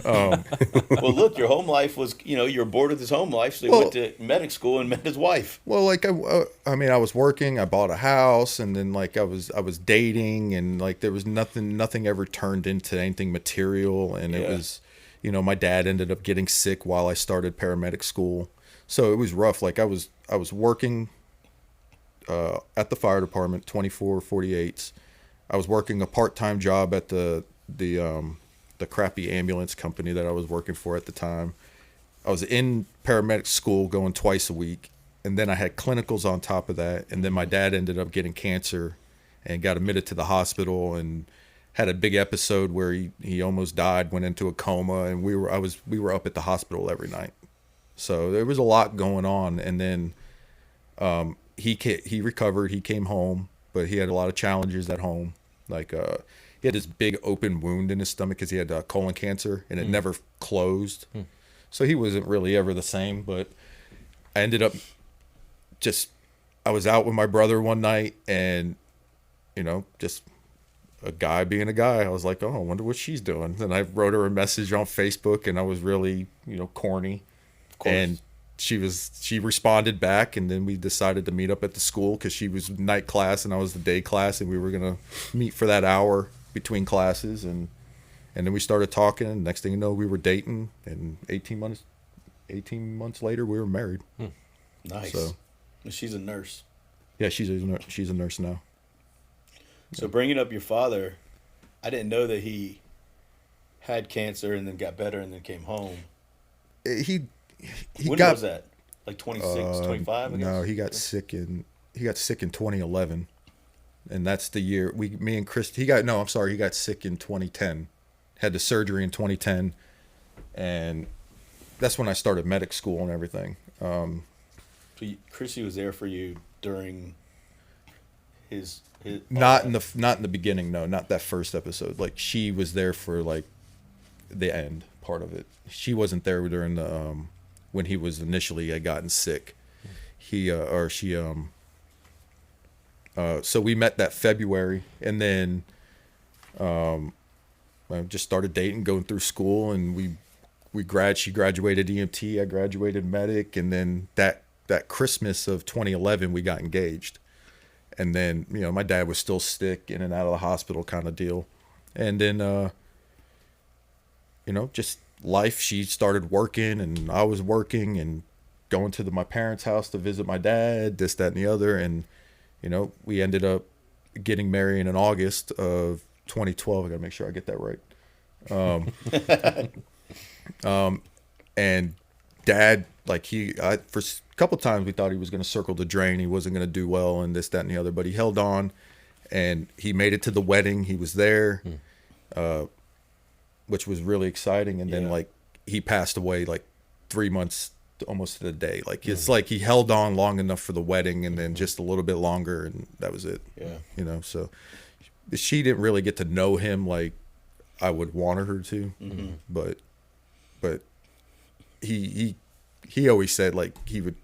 Well, look, your home life was, you were bored with his home life, so you went to medic school and met his wife. Well, I was working, I bought a house, and then I was dating, and there was nothing ever turned into anything material, and it Yeah. was, my dad ended up getting sick while I started paramedic school. So it was rough. Like I was working at the fire department, 24/48s. I was working a part-time job at the crappy ambulance company that I was working for at the time. I was in paramedic school going twice a week, and then I had clinicals on top of that. And then my dad ended up getting cancer and got admitted to the hospital and had a big episode where he almost died, went into a coma, and we were up at the hospital every night. So there was a lot going on. And then he recovered, he came home, but he had a lot of challenges at home. Like he had this big open wound in his stomach because he had colon cancer, and it never closed. So he wasn't really ever the same. But I ended up I was out with my brother one night, and just a guy being a guy, I was like, oh, I wonder what she's doing. And I wrote her a message on Facebook, and I was really corny, and she responded back, and then we decided to meet up at the school because she was night class and I was the day class, and we were gonna meet for that hour between classes, and then we started talking, and next thing you know, we were dating, and 18 months later we were married. Nice. So she's a nurse. yeah, she's a nurse now. So bringing up your father, I didn't know that he had cancer and then got better and then came home. When was that? Like 26, 25, I guess? No, he got sick in 2011. And that's the year he got sick in 2010. Had the surgery in 2010, and that's when I started medic school and everything. So Chrissy was there for you during his not in the beginning, no, not that first episode. Like she was there for like the end part of it. She wasn't there during the when he was initially had gotten sick. So we met that February, and then I just started dating, going through school, and she graduated EMT, I graduated medic, and then that Christmas of 2011 we got engaged. And then my dad was still sick, in and out of the hospital kind of deal. And then just life, she started working and I was working and going to my parents' house to visit my dad, this, that, and the other. And we ended up getting married in August of 2012. I gotta make sure I get that right. And dad, like for a couple times we thought he was going to circle the drain. He wasn't going to do well and this, that, and the other, but he held on and he made it to the wedding. He was there, which was really exciting. And then like he passed away like 3 months, almost to the day. Like it's like he held on long enough for the wedding and then just a little bit longer, and that was it. Yeah. So she didn't really get to know him like I would want her to, but he always said, like, he would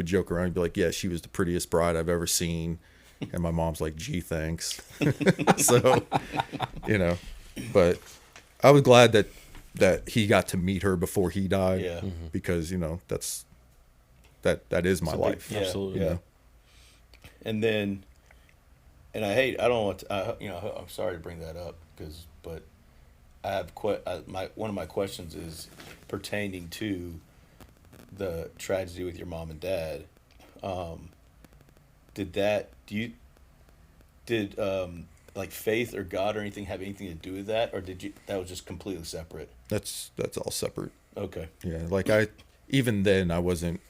joke around and be like, yeah, she was the prettiest bride I've ever seen. And my mom's like, gee, thanks. So, but I was glad that he got to meet her before he died, because, that is my life. Absolutely. Yeah. And then, and I don't want to, I'm sorry to bring that up but I have one of my questions is pertaining to the tragedy with your mom and dad. Did like faith or God or anything have anything to do with that, or that was just completely separate? That's all separate. Okay. Yeah, like even then I wasn't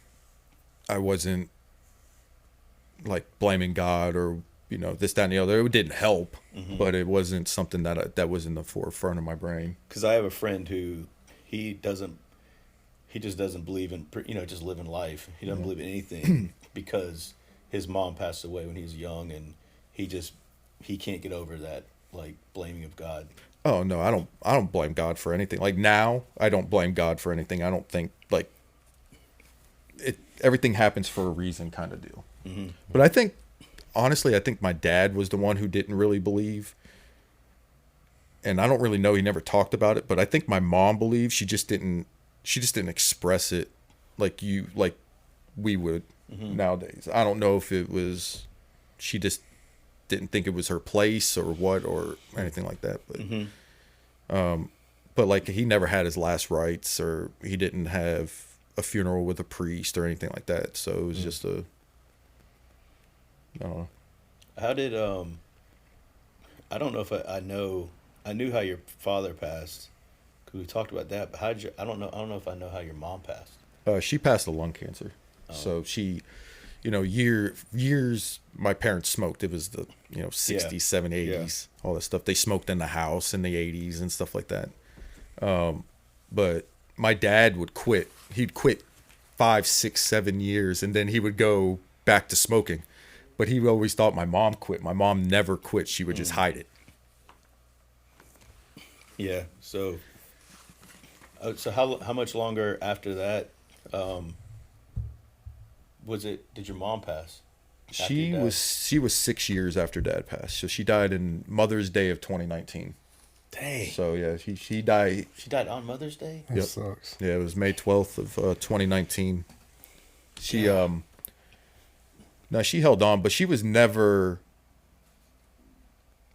like blaming God or this, that, and the other. It didn't help, but it wasn't something that was in the forefront of my brain. Because I have a friend who he just doesn't believe in just living life. He doesn't believe in anything because his mom passed away when he was young, and he can't get over that, like, blaming of God. Oh no, I don't blame God for anything. Like now, I don't blame God for anything. I don't think like everything happens for a reason kind of deal. But I think honestly, I think my dad was the one who didn't really believe. And I don't really know, he never talked about it, but I think my mom believed. She just didn't express it like we would nowadays. I don't know if it was she just didn't think it was her place or what or anything like that, but like he never had his last rites, or he didn't have a funeral with a priest or anything like that. So it was just a, I don't know. How did I don't know if I knew how your father passed because we talked about that, but how did you? I don't know if I know how your mom passed. She passed of lung cancer. So she, years my parents smoked. It was the 60s, 70s, 80s, all that stuff. They smoked in the house in the 80s and stuff like that. But my dad would quit. He'd quit 5, 6, 7 years, and then he would go back to smoking. But he always thought my mom quit. My mom never quit. She would just hide it. Yeah. So how much longer after that was it? Did your mom pass? She was 6 years after Dad passed. So she died in Mother's Day of 2019. Dang. So yeah, she died. She died on Mother's Day. That sucks. Yeah, it was May 12th of 2019. She no, she held on, but she was never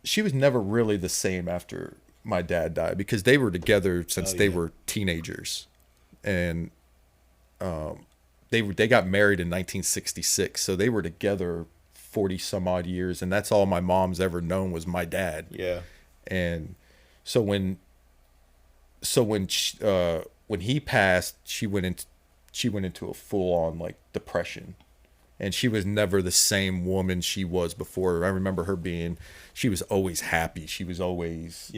really the same after my dad died, because they were together since they were teenagers, and they got married in 1966, so they were together 40 some odd years, and that's all my mom's ever known was my dad. Yeah. And so when he passed, she went into a full on like depression, and she was never the same woman she was before. I remember her she was always happy. She was always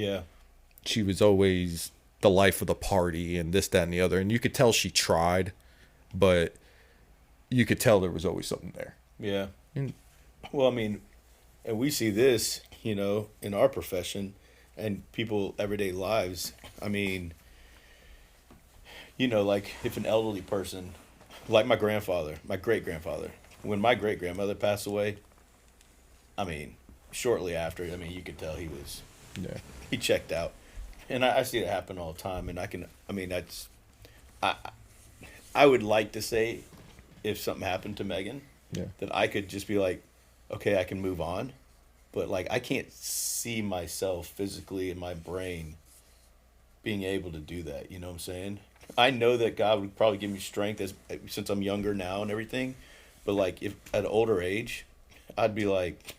the life of the party and this, that, and the other. And you could tell she tried, but you could tell there was always something there. Yeah. Well, I mean, and we see this, in our profession and people everyday lives. I mean, like if an elderly person, like my great-grandfather, when my great-grandmother passed away, I mean, shortly after, you could tell he checked out. And I see it happen all the time. And I would like to say if something happened to Megan, that I could just be like, okay, I can move on. But like, I can't see myself physically in my brain being able to do that. You know what I'm saying? I know that God would probably give me strength since I'm younger now and everything. But like, if at an older age, I'd be like,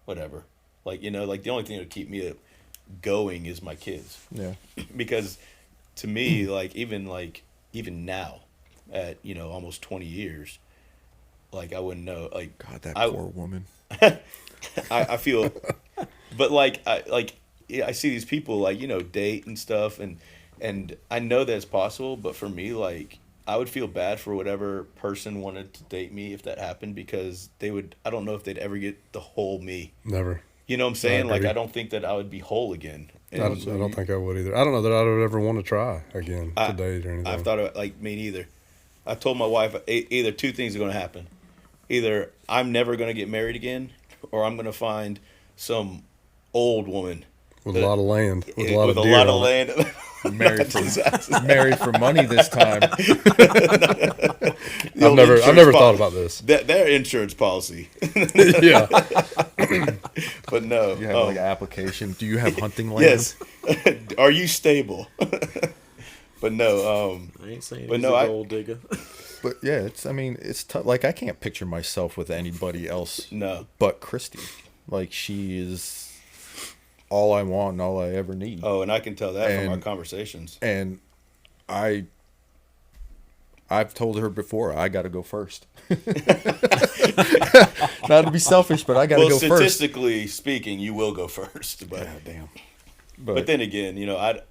whatever. Like, like the only thing that would keep me going is my kids. Yeah. Because to me, even now at, almost 20 years, like I wouldn't know, like, God, that poor woman. I feel, but I see these people date and stuff, and I know that it's possible, but for me, like, I would feel bad for whatever person wanted to date me if that happened, because I don't know if they'd ever get the whole me. Never. You know what I'm saying? Like, I don't think that I would be whole again. I don't think I would either. I don't know that I would ever want to try again to date or anything. I've thought of it, me neither. I told my wife either two things are going to happen. Either I'm never going to get married again, or I'm going to find some old woman with a lot of land, with a lot with of a deer lot of on it. land. Married for money this time. I've never thought about this. Their insurance policy. Yeah. But no. You have like an application. Do you have hunting land? Yes. Are you stable? But no. I ain't saying but he's no, a gold digger. But yeah, it's tough. Like, I can't picture myself with anybody else. No. But Christy. Like, she is all I want and all I ever need. Oh, and I can tell that from our conversations. And I've told her before, I got to go first. Not to be selfish, but I got to go first. Statistically speaking, you will go first. But yeah, damn. But then again, I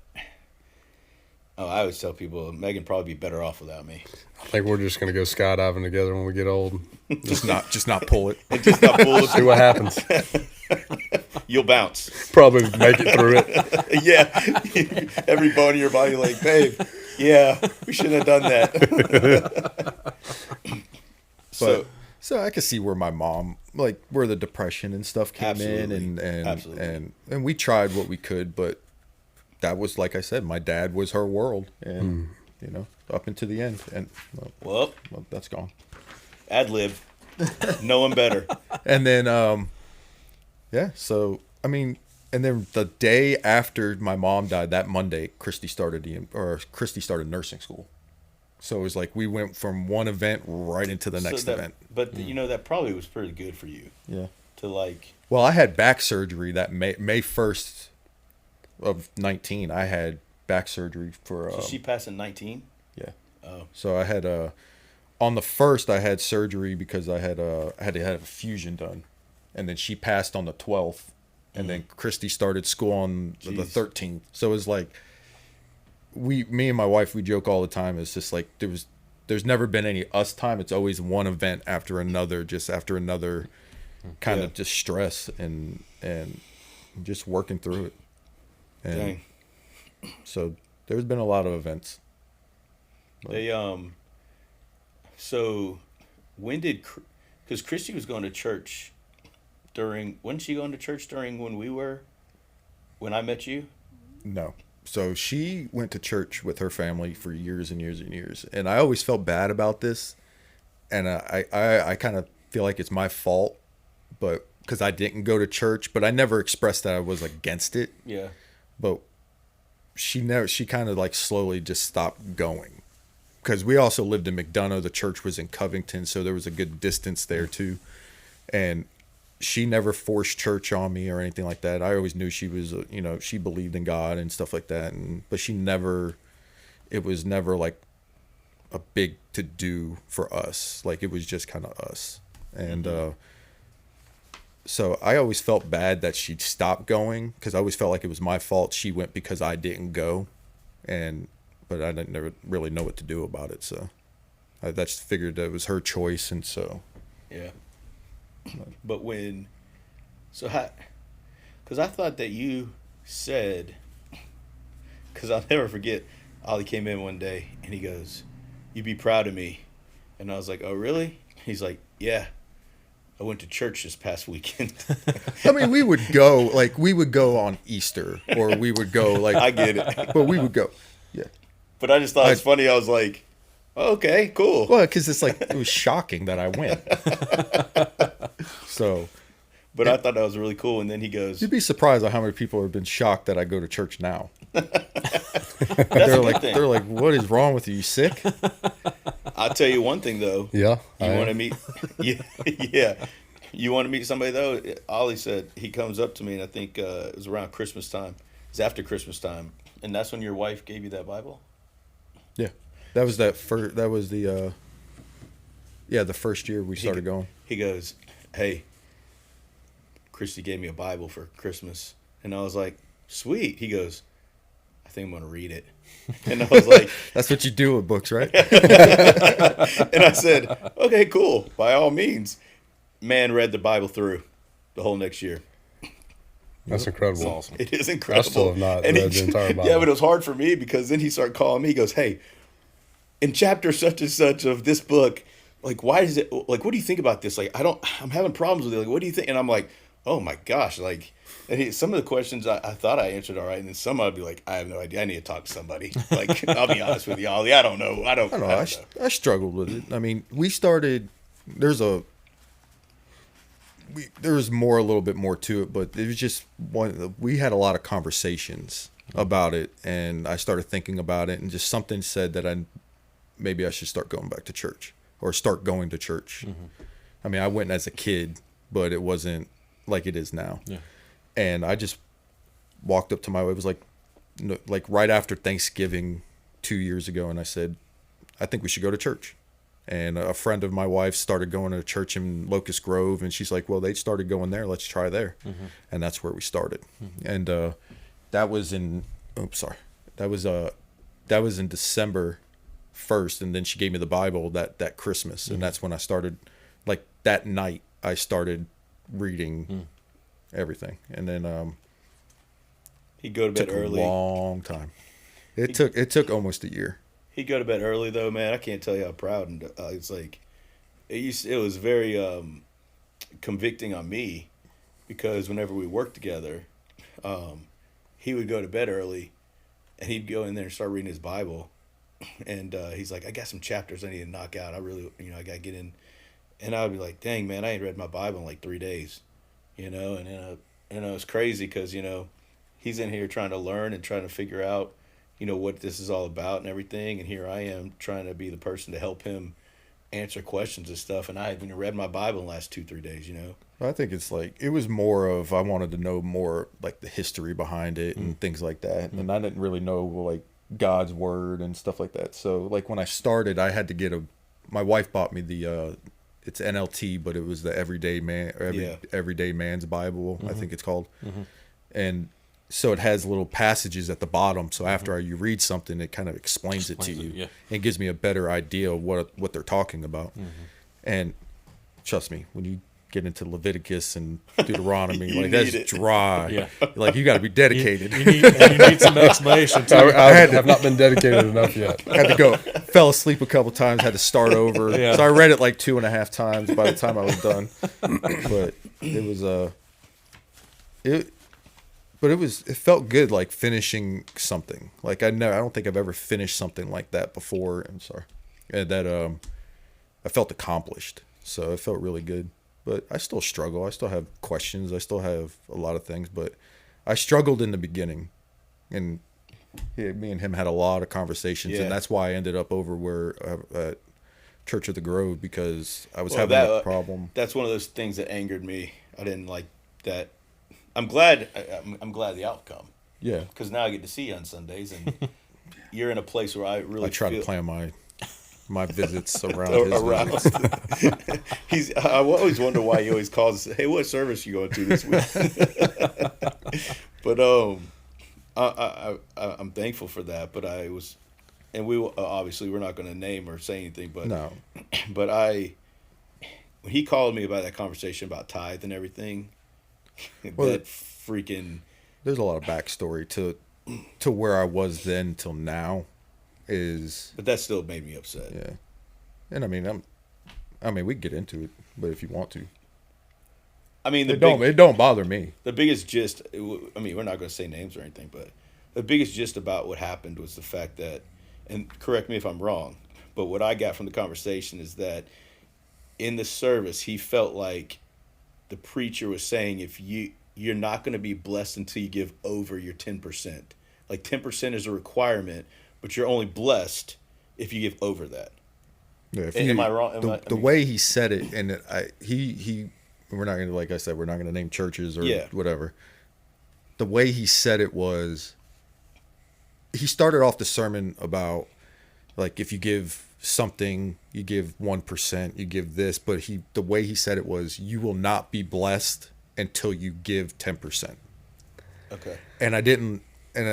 always tell people Megan probably be better off without me. I think we're just gonna go skydiving together when we get old. just not pull it. And just not pull it. See what happens. You'll bounce. Probably make it through it. Yeah. Every bone in your body, like, babe, yeah, we shouldn't have done that. So I could see where my mom, like, where the depression and stuff came in, and we tried what we could, but that was, like I said, my dad was her world, and up into the end, and well, that's gone. Ad lib, no one better. And then, yeah. So I mean, And then the day after my mom died, that Monday, Christy started nursing school. So it was like we went from one event right into the next event. But you know, that probably was pretty good for you. Yeah. To like. Well, I had back surgery that May 1st of 19. I had back surgery for. So she passed in 19. Yeah. Oh. So I had on the 1st I had surgery because I had to have a fusion done, and then she passed on the 12th, and then Christy started school on the 13th. So it was like me and my wife, we joke all the time. It's just like there's never been any us time. It's always one event after another, just after another, kind of just stress and just working through it. And Dang. so there's been a lot of events. They so when did, because Christy was going to church wasn't she going to church during when I met you? No. So she went to church with her family for years and years and years. And I always felt bad about this. And I kind of feel like it's my fault, but because I didn't go to church, but I never expressed that I was against it. Yeah. But she kind of like slowly just stopped going. Because we also lived in McDonough. The church was in Covington, so there was a good distance there too. And she never forced church on me or anything like that. I always knew she was, she believed in God and stuff like that. But it was never like a big to do for us. Like it was just kind of us. And so I always felt bad that she'd stopped going because I always felt like it was my fault. She went because I didn't go. But I didn't never really know what to do about it. So I just figured that it was her choice. And so. Yeah. But because I thought that you said, because I'll never forget, Ollie came in one day and he goes, "You'd be proud of me." And I was like, "Oh, really?" He's like, "Yeah, I went to church this past weekend." I mean, we would go on Easter, or we would go like, I get it. but we would go. Yeah. But I just thought it's funny. I was like, oh, okay, cool. Well, because it's like, it was shocking that I went. So. But I thought that was really cool. And then he goes, "You'd be surprised at how many people have been shocked that I go to church now." they're they're like, "What is wrong with you? You sick?" I'll tell you one thing though. Yeah. You want to meet? Yeah. You want to meet somebody though? Ollie said he comes up to me, and I think it was around Christmas time. It was after Christmas time, and that's when your wife gave you that Bible. Yeah, that was the first year we started going. He goes, "Hey, Christy gave me a Bible for Christmas," and I was like, "Sweet." He goes, "I think I'm gonna read it," and I was like, "That's what you do with books, right?" And I said, "Okay, cool. By all means." Man read the Bible through the whole next year. That's incredible. That's awesome. It is incredible. I still have not read the entire Bible. Yeah, but it was hard for me because then he started calling me. He goes, "Hey, in chapter such and such of this book, like, why is it, like, what do you think about this? Like, I'm having problems with it. Like, what do you think?" And I'm like, "Oh my gosh." Like, and some of the questions I thought I answered all right. And then some I'd be like, "I have no idea. I need to talk to somebody." Like, I'll be honest with you, Ollie. I don't know. I don't know. I struggled with it. I mean, there was a little bit more to it, but it was just we had a lot of conversations about it, and I started thinking about it, and just something said that maybe I should start going back to church or start going to church. Mm-hmm. I mean, I went as a kid, but it wasn't like it is now. Yeah. And I just walked up to my wife. It was like right after Thanksgiving 2 years ago, and I said, "I think we should go to church." And a friend of my wife started going to a church in Locust Grove, and she's like, "Well, they started going there. Let's try there." Mm-hmm. And that's where we started. Mm-hmm. And that was in December 1st, and then she gave me the Bible that Christmas, mm-hmm. and that's when I started. Like that night, I started reading everything, and then he'd go to bed early. A long time. It took almost a year. He'd go to bed early though, man. I can't tell you how proud, and it's like it was very convicting on me because whenever we worked together, he would go to bed early, and he'd go in there and start reading his Bible, and he's like, "I got some chapters I need to knock out. I really, I got to get in," and I would be like, "Dang, man, I ain't read my Bible in like 3 days," and then it's crazy because, he's in here trying to learn and trying to figure out, what this is all about and everything. And here I am trying to be the person to help him answer questions and stuff. And I haven't read my Bible in the last 2-3 days, I think it's like, it was more of, I wanted to know more like the history behind it and things like that. And I didn't really know like God's word and stuff like that. So like when I started, I had to get my wife bought me the, it's NLT, but it was the Everyday Man, or Everyday Man's Bible, I think it's called. And so it has little passages at the bottom. So after you read something, it kind of explains it to you and gives me a better idea of what they're talking about. And trust me, when you get into Leviticus and Deuteronomy, like that's dry. Yeah. Like you got to be dedicated. You need some explanation too. I have not been dedicated enough yet. Had to go, fell asleep a couple times, had to start over. Yeah. So I read it like 2.5 times by the time I was done. But it was it felt good, like finishing something. Like I don't think I've ever finished something like that before. I'm sorry, and that I felt accomplished. So it felt really good. But I still struggle. I still have questions. I still have a lot of things. But I struggled in the beginning, and me and him had a lot of conversations, and that's why I ended up over at Church of the Grove, because I was having a problem. That's one of those things that angered me. I didn't like that. I'm glad the outcome. Yeah, because now I get to see you on Sundays, and you're in a place where I try to plan my visits around his visits. I always wonder why he always calls and says, "Hey, what service you going to this week?" But I'm thankful for that. But I was, and we obviously we're not going to name or say anything. But no, but when he called me about that conversation about tithe and everything, that freaking. There's a lot of backstory to where I was then till now. But that still made me upset. Yeah, and I mean we can get into it, but if you want to, I mean it don't bother me. The biggest gist. I mean, we're not going to say names or anything, but the biggest gist about what happened was the fact that, and correct me if I'm wrong, but what I got from the conversation is that in the service he felt like the preacher was saying you're not going to be blessed until you give over your 10%. Like 10% is a requirement. But you're only blessed if you give over that. Yeah, am I wrong? The way he said it, and we're not going to, like I said, we're not going to name churches or whatever. The way he said it was, he started off the sermon about, like, if you give something, you give 1%, you give this. But the way he said it was, you will not be blessed until you give 10%. Okay. And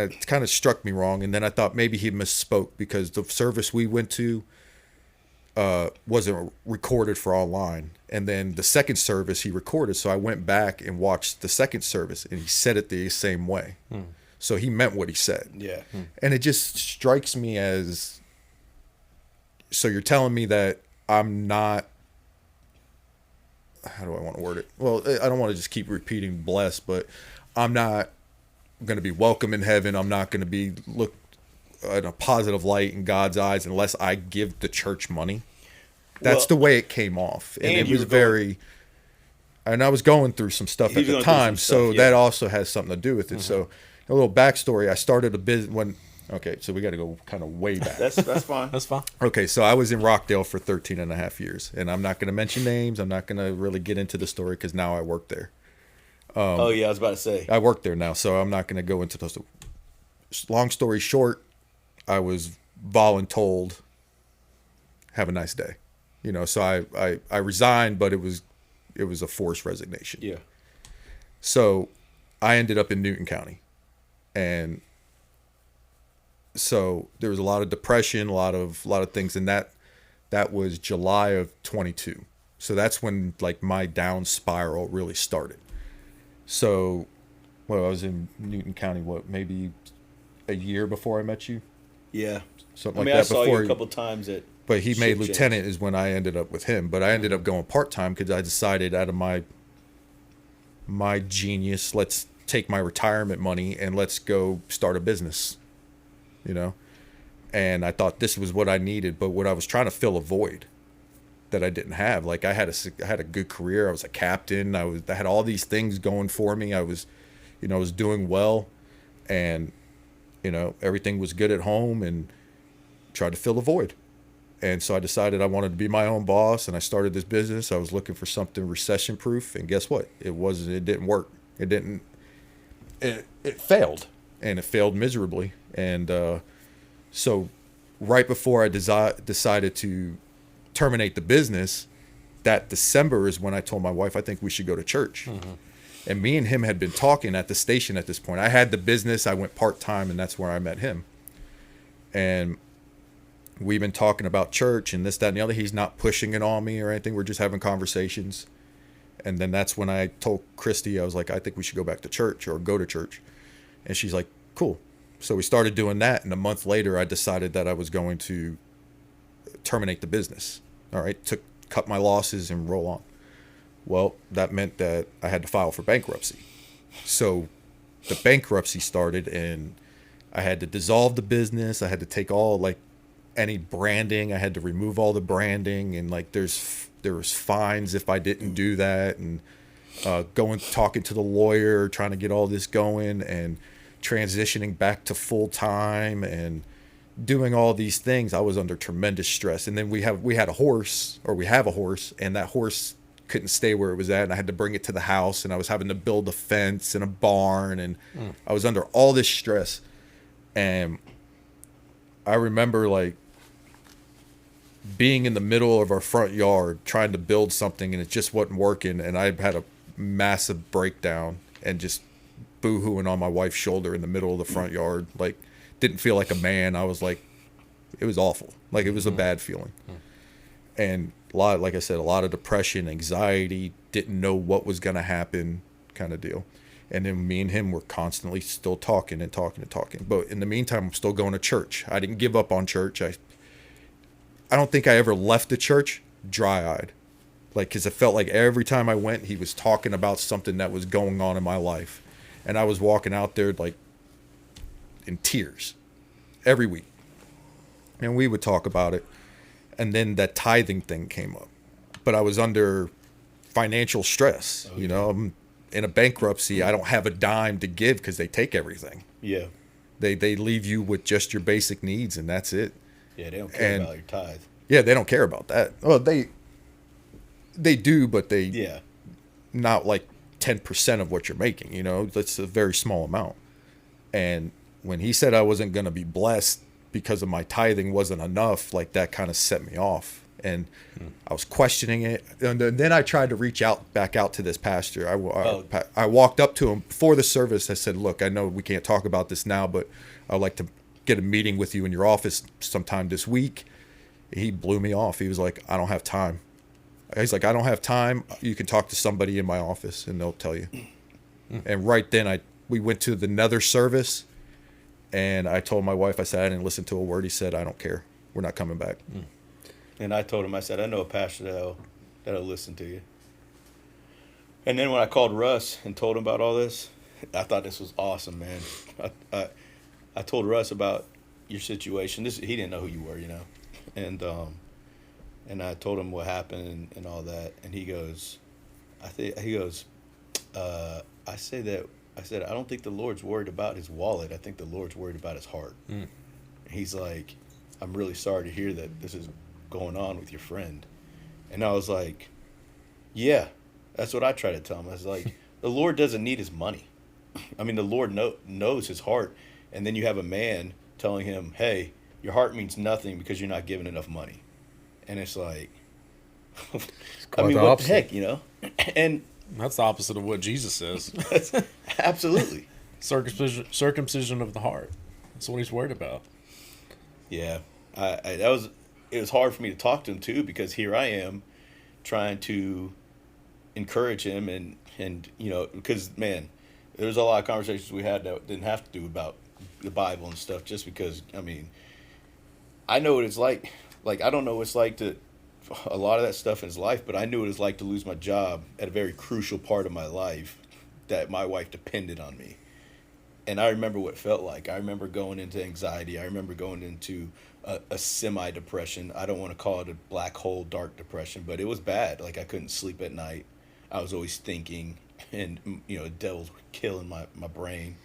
it kind of struck me wrong. And then I thought maybe he misspoke, because the service we went to wasn't recorded for online. And then the second service he recorded. So I went back and watched the second service, and he said it the same way. So he meant what he said. Yeah. And it just strikes me as, so you're telling me that I'm not, how do I want to word it? Well, I don't want to just keep repeating blessed, but I'm not going to be welcome in heaven. I'm not going to be looked in a positive light in God's eyes unless I give the church money. That's the way it came off. And it was and I was going through some stuff at the time. That also has something to do with it. So a little backstory. I started a business so we got to go kind of way back. That's fine. That's fine. Okay. So I was in Rockdale for 13 and a half years, and I'm not going to mention names. I'm not going to really get into the story, because now I work there. I was about to say. I work there now, so I'm not going to go into those. Long story short, I was voluntold, have a nice day. So I resigned, but it was a forced resignation. Yeah. So I ended up in Newton County. And so there was a lot of depression, a lot of things. And that was July of 22. So that's when like my down spiral really started. So, I was in Newton County, maybe a year before I met you? Yeah. Something like that. I saw you a couple times but he made lieutenant is when I ended up with him. But I ended up going part-time because I decided out of my genius, let's take my retirement money and let's go start a business, And I thought this was what I needed. But what I was trying to fill a void. that I didn't have. Like I had a good career. I was a captain. I had all these things going for me. I was doing well, and everything was good at home, and tried to fill the void. And so I decided I wanted to be my own boss, and I started this business. I was looking for something recession proof, and guess what? It didn't work. It failed, and it failed miserably. And so right before I decided to terminate the business, that December is when I told my wife, I think we should go to church. And me and him had been talking at the station at this point. I had the business, I went part-time, and that's where I met him. And we've been talking about church and this, that, and the other. He's not pushing it on me or anything. We're just having conversations. And then that's when I told Christy, I was like, I think we should go back to church or go to church. And she's like, cool. So we started doing that. And a month later, I decided that I was going to terminate the business. All right. Cut my losses and roll on. Well, that meant that I had to file for bankruptcy. So the bankruptcy started, and I had to dissolve the business. I had to take any branding. I had to remove all the branding, and there was fines if I didn't do that, and talking to the lawyer, trying to get all this going, and transitioning back to full time, and doing all these things. I was under tremendous stress. And then we have a horse, and that horse couldn't stay where it was at, and I had to bring it to the house, and I was having to build a fence and a barn, and I was under all this stress. And I remember being in the middle of our front yard trying to build something, and it just wasn't working, and I had a massive breakdown and just boo-hooing on my wife's shoulder in the middle of the front yard. Didn't feel like a man. I was it was awful. It was a bad feeling. And like I said, a lot of depression, anxiety, didn't know what was going to happen kind of deal. And then me and him were constantly still talking and talking and talking. But in the meantime, I'm still going to church. I didn't give up on church. I don't think I ever left the church dry-eyed. Because it felt like every time I went, he was talking about something that was going on in my life. And I was walking out there in tears every week. And we would talk about it. And then that tithing thing came up. But I was under financial stress. Okay. I'm in a bankruptcy. I don't have a dime to give because they take everything. Yeah. They leave you with just your basic needs, and that's it. Yeah, they don't care about your tithe. Yeah, they don't care about that. Well, they do, but not 10% of what you're making. That's a very small amount. And when he said I wasn't going to be blessed because of my tithing wasn't enough, that kind of set me off. And I was questioning it. And then I tried to back out to this pastor. I walked up to him before the service. I said, look, I know we can't talk about this now, but I'd like to get a meeting with you in your office sometime this week. He blew me off. He was like, I don't have time. He's like, I don't have time. You can talk to somebody in my office and they'll tell you. And right then we went to the nether service. And I told my wife, I said, I didn't listen to a word he said. I don't care. We're not coming back. And I told him, I said, I know a pastor that'll listen to you. And then when I called Russ and told him about all this, I thought this was awesome, man. I told Russ about your situation. He didn't know who you were, And I told him what happened and all that. And he goes, I said, I don't think the Lord's worried about his wallet. I think the Lord's worried about his heart. He's like, I'm really sorry to hear that this is going on with your friend. And I was like, yeah, that's what I try to tell him. I was like, the Lord doesn't need his money. I mean, the Lord knows his heart. And then you have a man telling him, hey, your heart means nothing because you're not giving enough money. And it's like, I mean, what the heck, And that's the opposite of what Jesus says. Absolutely. Circumcision of the heart. That's what he's worried about. Yeah. It was hard for me to talk to him too, because here I am trying to encourage him and because man, there was a lot of conversations we had that didn't have to do about the Bible and stuff, just because, I mean, I know what it's like. I don't know what it's like to a lot of that stuff in his life, but I knew what it was like to lose my job at a very crucial part of my life that my wife depended on me. And I remember what it felt like. I remember going into anxiety. I remember going into a semi depression. I don't want to call it a black hole, dark depression, but it was bad. Like I couldn't sleep at night. I was always thinking, and the devils were killing my brain.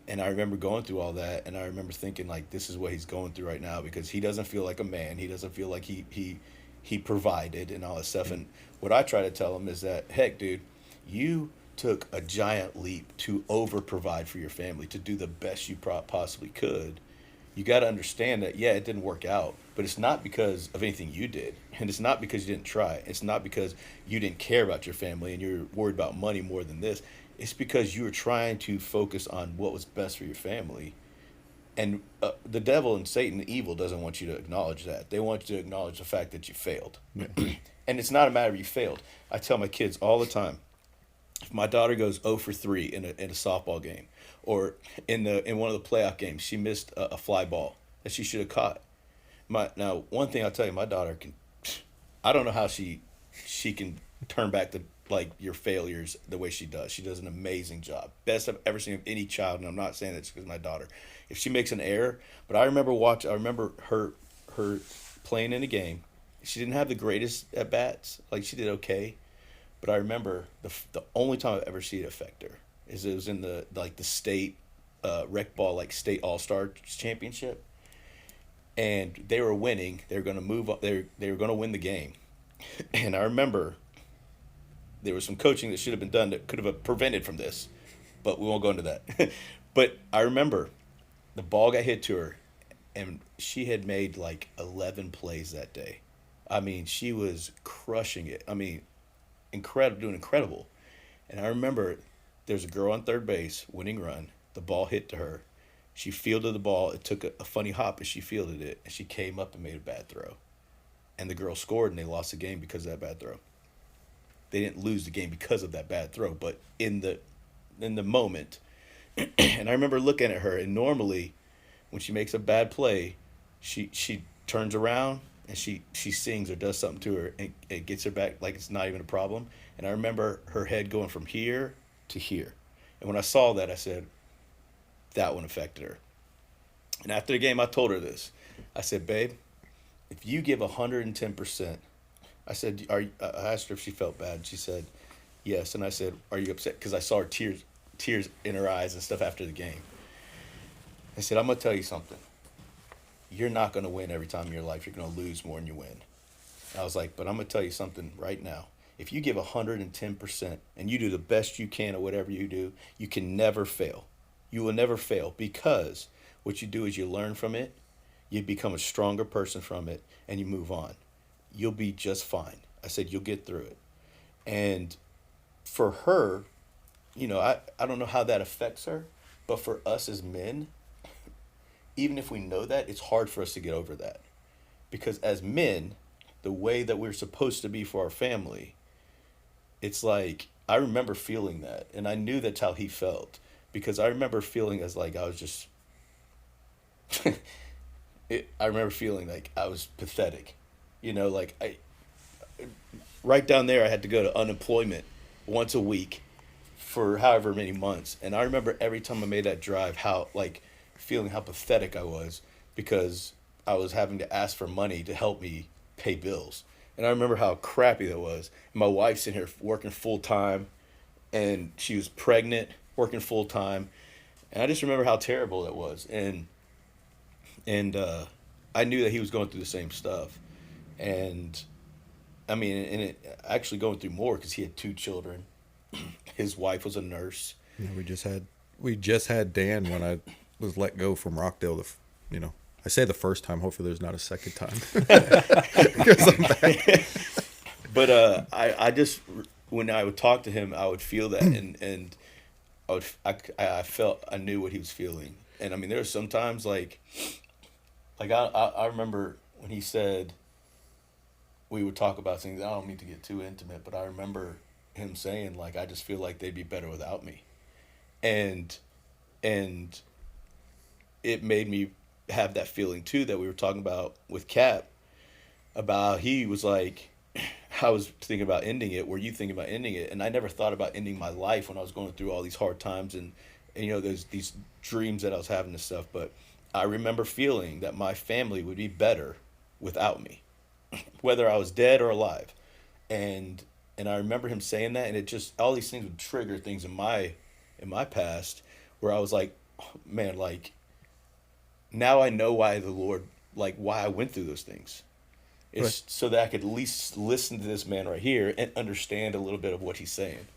And I remember going through all that, and I remember thinking like, this is what he's going through right now because he doesn't feel like a man. He doesn't feel like he provided and all that stuff. And what I try to tell him is that, heck, dude, you took a giant leap to over provide for your family, to do the best you possibly could. You got to understand that, yeah, it didn't work out, but it's not because of anything you did. And it's not because you didn't try. It's not because you didn't care about your family and you're worried about money more than this. It's because you were trying to focus on what was best for your family. And the devil and Satan, evil, doesn't want you to acknowledge that. They want you to acknowledge the fact that you failed. And it's not a matter of you failed. I tell my kids all the time, if my daughter goes 0 for 3 in a softball game, or in one of the playoff games, she missed a fly ball that she should have caught. Now, one thing I'll tell you, my daughter can, I don't know how she can turn back like your failures the way she does. She does an amazing job. Best I've ever seen of any child, and I'm not saying it's because my daughter. If she makes an error, but I remember her playing in a game. She didn't have the greatest at bats. Like she did okay, but I remember the only time I've ever seen it affect her is it was in the state rec ball state all-star championship, and they were winning. They were going to move up. They were going to win the game, and I remember there was some coaching that should have been done that could have prevented from this, but we won't go into that. But I remember the ball got hit to her, and she had made like 11 plays that day. I mean, she was crushing it. I mean, doing incredible. And I remember there's a girl on third base, winning run. The ball hit to her. She fielded the ball. It took a funny hop as she fielded it, and she came up and made a bad throw. And the girl scored, and they lost the game because of that bad throw. They didn't lose the game because of that bad throw, but in the moment, and I remember looking at her, and normally when she makes a bad play, she turns around and she sings or does something to her, and it gets her back like it's not even a problem. And I remember her head going from here to here. And when I saw that, I said, that one affected her. And after the game, I told her this. I said, babe, if you give 110%, I said, I asked her if she felt bad. She said, yes. And I said, are you upset? Because I saw her tears in her eyes and stuff after the game. I said, I'm going to tell you something. You're not going to win every time in your life. You're going to lose more than you win. I was like, but I'm going to tell you something right now. If you give 110% and you do the best you can at whatever you do, you can never fail. You will never fail, because what you do is you learn from it, you become a stronger person from it, and you move on. You'll be just fine. I said, you'll get through it. And for her, I don't know how that affects her, but for us as men, even if we know that, it's hard for us to get over that. Because as men, the way that we're supposed to be for our family, it's like, I remember feeling that, and I knew that's how he felt, because I remember feeling as like I was just, I remember feeling like I was pathetic, right down there, I had to go to unemployment once a week for however many months. And I remember every time I made that drive, feeling how pathetic I was, because I was having to ask for money to help me pay bills. And I remember how crappy that was. And my wife's in here working full time, and she was pregnant, working full time. And I just remember how terrible that was. And I knew that he was going through the same stuff. And I mean, and it actually going through more, because he had 2 children. His wife was a nurse. Yeah, we just had Dan when I was let go from Rockdale. I say the first time. Hopefully, there's not a second time. Because I'm back. But I just, when I would talk to him, I would feel that, and I felt, I knew what he was feeling. And I mean, there were some times like I remember when he said, we would talk about things. I don't mean to get too intimate, but I remember him saying, like, I just feel like they'd be better without me. And it made me have that feeling too that we were talking about with Cap, about he was like, I was thinking about ending it. Were you thinking about ending it? And I never thought about ending my life when I was going through all these hard times and there's these dreams that I was having and stuff. But I remember feeling that my family would be better without me, whether I was dead or alive. And I remember him saying that, and it just, all these things would trigger things in my past where I was like, oh, man, like now I know why the Lord, like why I went through those things. It's Right. so that I could at least listen to this man right here and understand a little bit of what he's saying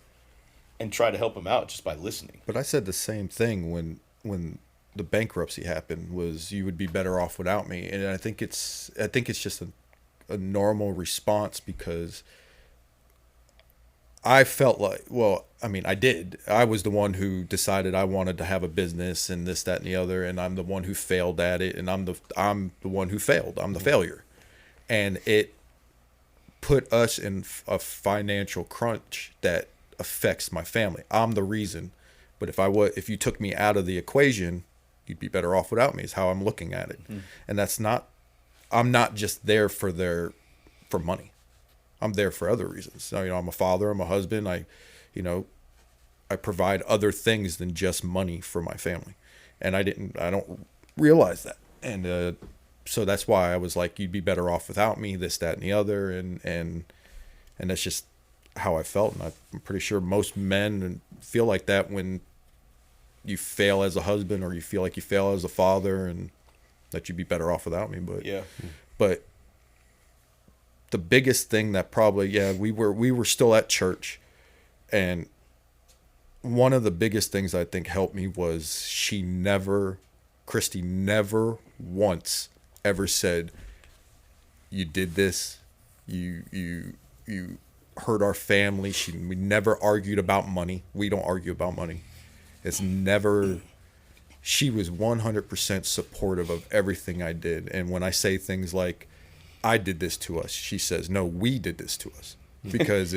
and try to help him out just by listening. But I said the same thing when the bankruptcy happened, was you would be better off without me. And I think it's just a normal response, because I felt like, well, I mean, I did. I was the one who decided I wanted to have a business and this, that, and the other, and I'm the one who failed at it, and I'm the one who failed. I'm the failure. And it put us in a financial crunch that affects my family. I'm the reason. But if you took me out of the equation, you'd be better off without me, is how I'm looking at it. And I'm not just there for money. I'm there for other reasons. So, I'm a father, I'm a husband. I provide other things than just money for my family. And I don't realize that. And so that's why I was like, you'd be better off without me, this, that, and the other. And that's just how I felt. And I'm pretty sure most men feel like that when you fail as a husband, or you feel like you fail as a father, and that you'd be better off without me. But Yeah. But the biggest thing that probably, we were still at church, and one of the biggest things I think helped me was Christy never once ever said, you did this, you hurt our family. We never argued about money. We don't argue about money. She was 100% supportive of everything I did. And when I say things like, I did this to us, she says, no, we did this to us. Because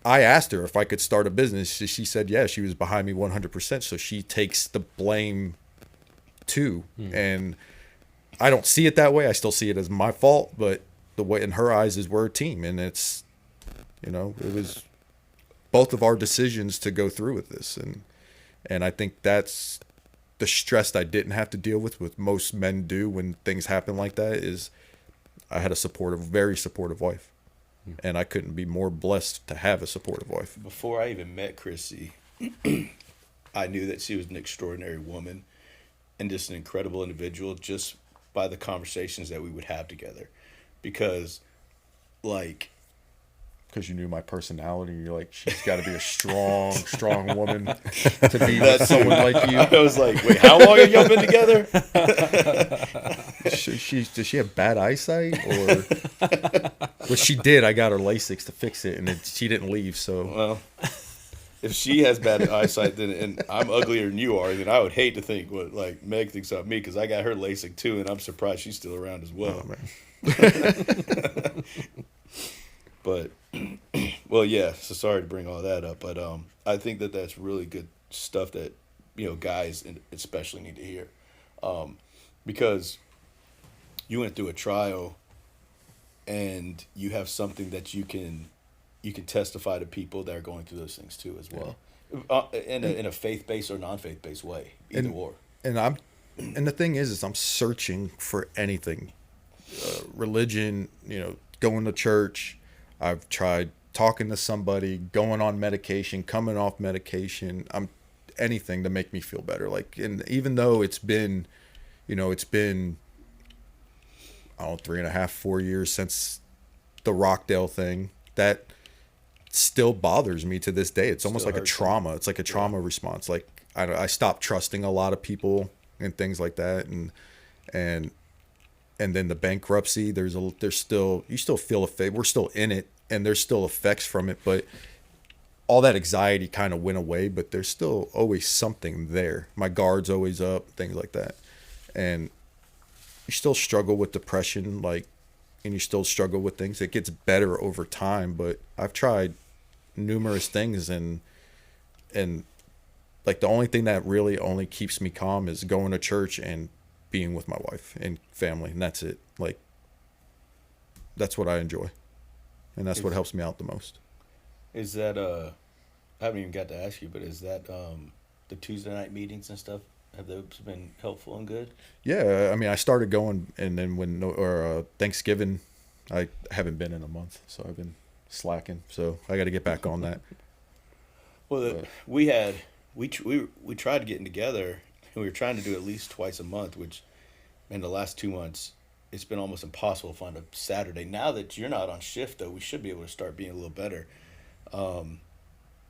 I asked her if I could start a business. She said, yeah, she was behind me 100%. So she takes the blame too. And I don't see it that way. I still see it as my fault, but the way in her eyes is we're a team. And it's, it was both of our decisions to go through with this. And I think that's the stress I didn't have to deal with most men do when things happen like that, is I had a very supportive wife. And I couldn't be more blessed to have a supportive wife. Before I even met Chrissy, I knew that she was an extraordinary woman and just an incredible individual just by the conversations that we would have together. Because you knew my personality. You're like, she's got to be a strong woman to be with someone like you. I was like, wait, how long have y'all been together? Does she have bad eyesight? Or what she did, I got her LASIK to fix it, and she didn't leave. So, well, if she has bad eyesight, and I'm uglier than you are, then I would hate to think what Meg thinks of me, because I got her LASIK too, and I'm surprised she's still around as well. oh, man. But well, yeah. So sorry to bring all that up, but I think that that's really good stuff that guys especially need to hear, because you went through a trial, and you have something that you can testify to people that are going through those things too as well, in a faith-based or non-faith-based way, either or. And the thing is I'm searching for anything, religion, going to church. I've tried talking to somebody, going on medication, coming off medication. Anything to make me feel better. And even though it's been, I don't know, 3.5, 4 years since the Rockdale thing, that still bothers me to this day. It's almost like a trauma. It's like a trauma response. I stopped trusting a lot of people and things like that. And then the bankruptcy, you still feel we're still in it, and there's still effects from it, but all that anxiety kind of went away, but there's still always something there. My guard's always up, things like that. And you still struggle with depression, and you still struggle with things. It gets better over time, but I've tried numerous things, and the only thing that really only keeps me calm is going to church and being with my wife and family, and that's it. That's what I enjoy, and that's what helps me out the most. Is that I haven't even got to ask you, but is that the Tuesday night meetings and stuff? Have those been helpful and good? Yeah, I mean, I started going, and then Thanksgiving, I haven't been in a month, so I've been slacking. So I got to get back on that. Well, we tried getting together, and we were trying to do at least twice a month, which in the last 2 months, it's been almost impossible to find a Saturday. Now that you're not on shift, though, we should be able to start being a little better.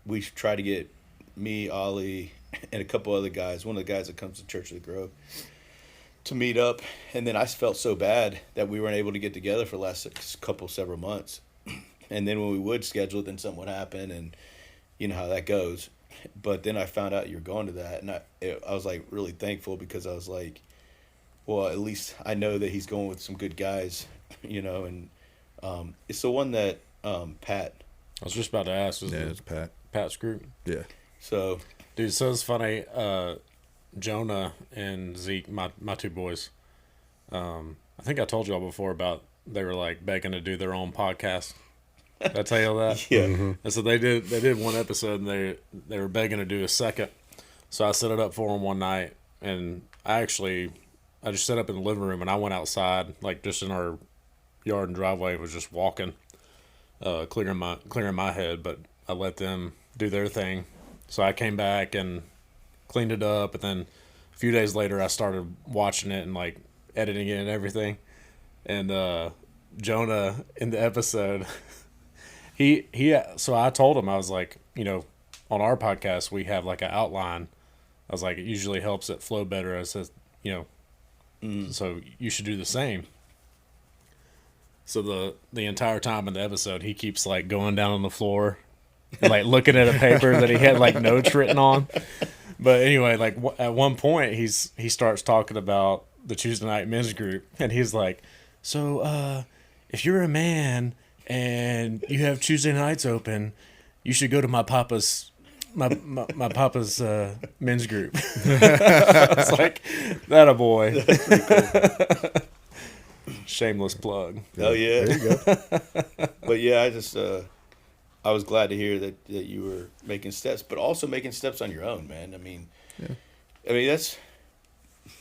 We tried to get me, Ollie, and a couple other guys, one of the guys that comes to Church of the Grove, to meet up. And then I felt so bad that we weren't able to get together for the last several months. And then when we would schedule it, then something would happen, and you know how that goes. But then I found out you're going to that, and I was like really thankful, because I was like, well, at least I know that he's going with some good guys, you know. And it's the one that Pat. I was just about to ask. Yeah, it's Pat. Pat's group. Yeah. So, Dude, so it's funny. Jonah and Zeke, my two boys. I think I told y'all before about they were like begging to do their own podcast. Did I tell you that? yeah. Mm-hmm. And so they did one episode, and they were begging to do a second. So I set it up for them one night, and I just set up in the living room, and I went outside, like just in our yard and driveway, was just walking, clearing my head, but I let them do their thing. So I came back and cleaned it up, and then a few days later I started watching it and like editing it and everything. And Jonah in the episode, so I told him, I was like, you know, on our podcast we have like an outline. I was like, it usually helps it flow better. I said, you know, so you should do the same. So the entire time in the episode, he keeps like going down on the floor and like looking at a paper that he had like notes written on. But anyway, like at one point he starts talking about the Tuesday night men's group, and he's like, so if you're a man and you have Tuesday nights open, you should go to my papa's men's group. It's like, that a boy. Shameless plug. Oh yeah. There you go. But yeah, I was glad to hear that you were making steps, but also making steps on your own, man. I mean, that's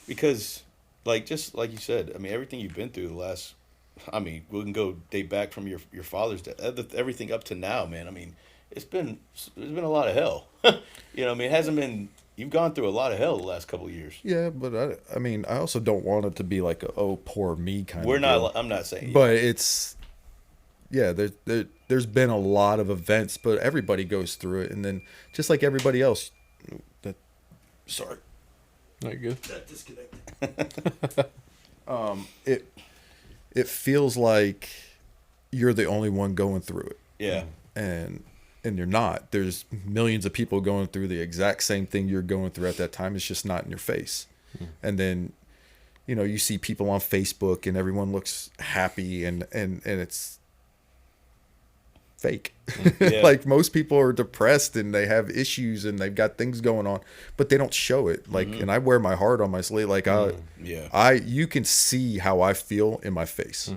because, like, just like you said, I mean, everything you've been through we can go date back from your father's death, everything up to now, man. I mean, there's been a lot of hell. You know, I mean, it hasn't been. You've gone through a lot of hell the last couple of years. Yeah, but I mean, I also don't want it to be like oh, poor me kind of deal. I'm not saying. But it's, yeah, there's been a lot of events, but everybody goes through it, and then just like everybody else, sorry, Not good. That disconnected. it feels like you're the only one going through it. Yeah. And you're not. There's millions of people going through the exact same thing you're going through at that time. It's just not in your face. And then, you know, you see people on Facebook and everyone looks happy and it's fake. Yeah. Like most people are depressed and they have issues and they've got things going on, but they don't show it. Like, and I wear my heart on my sleeve. Like you can see how I feel in my face.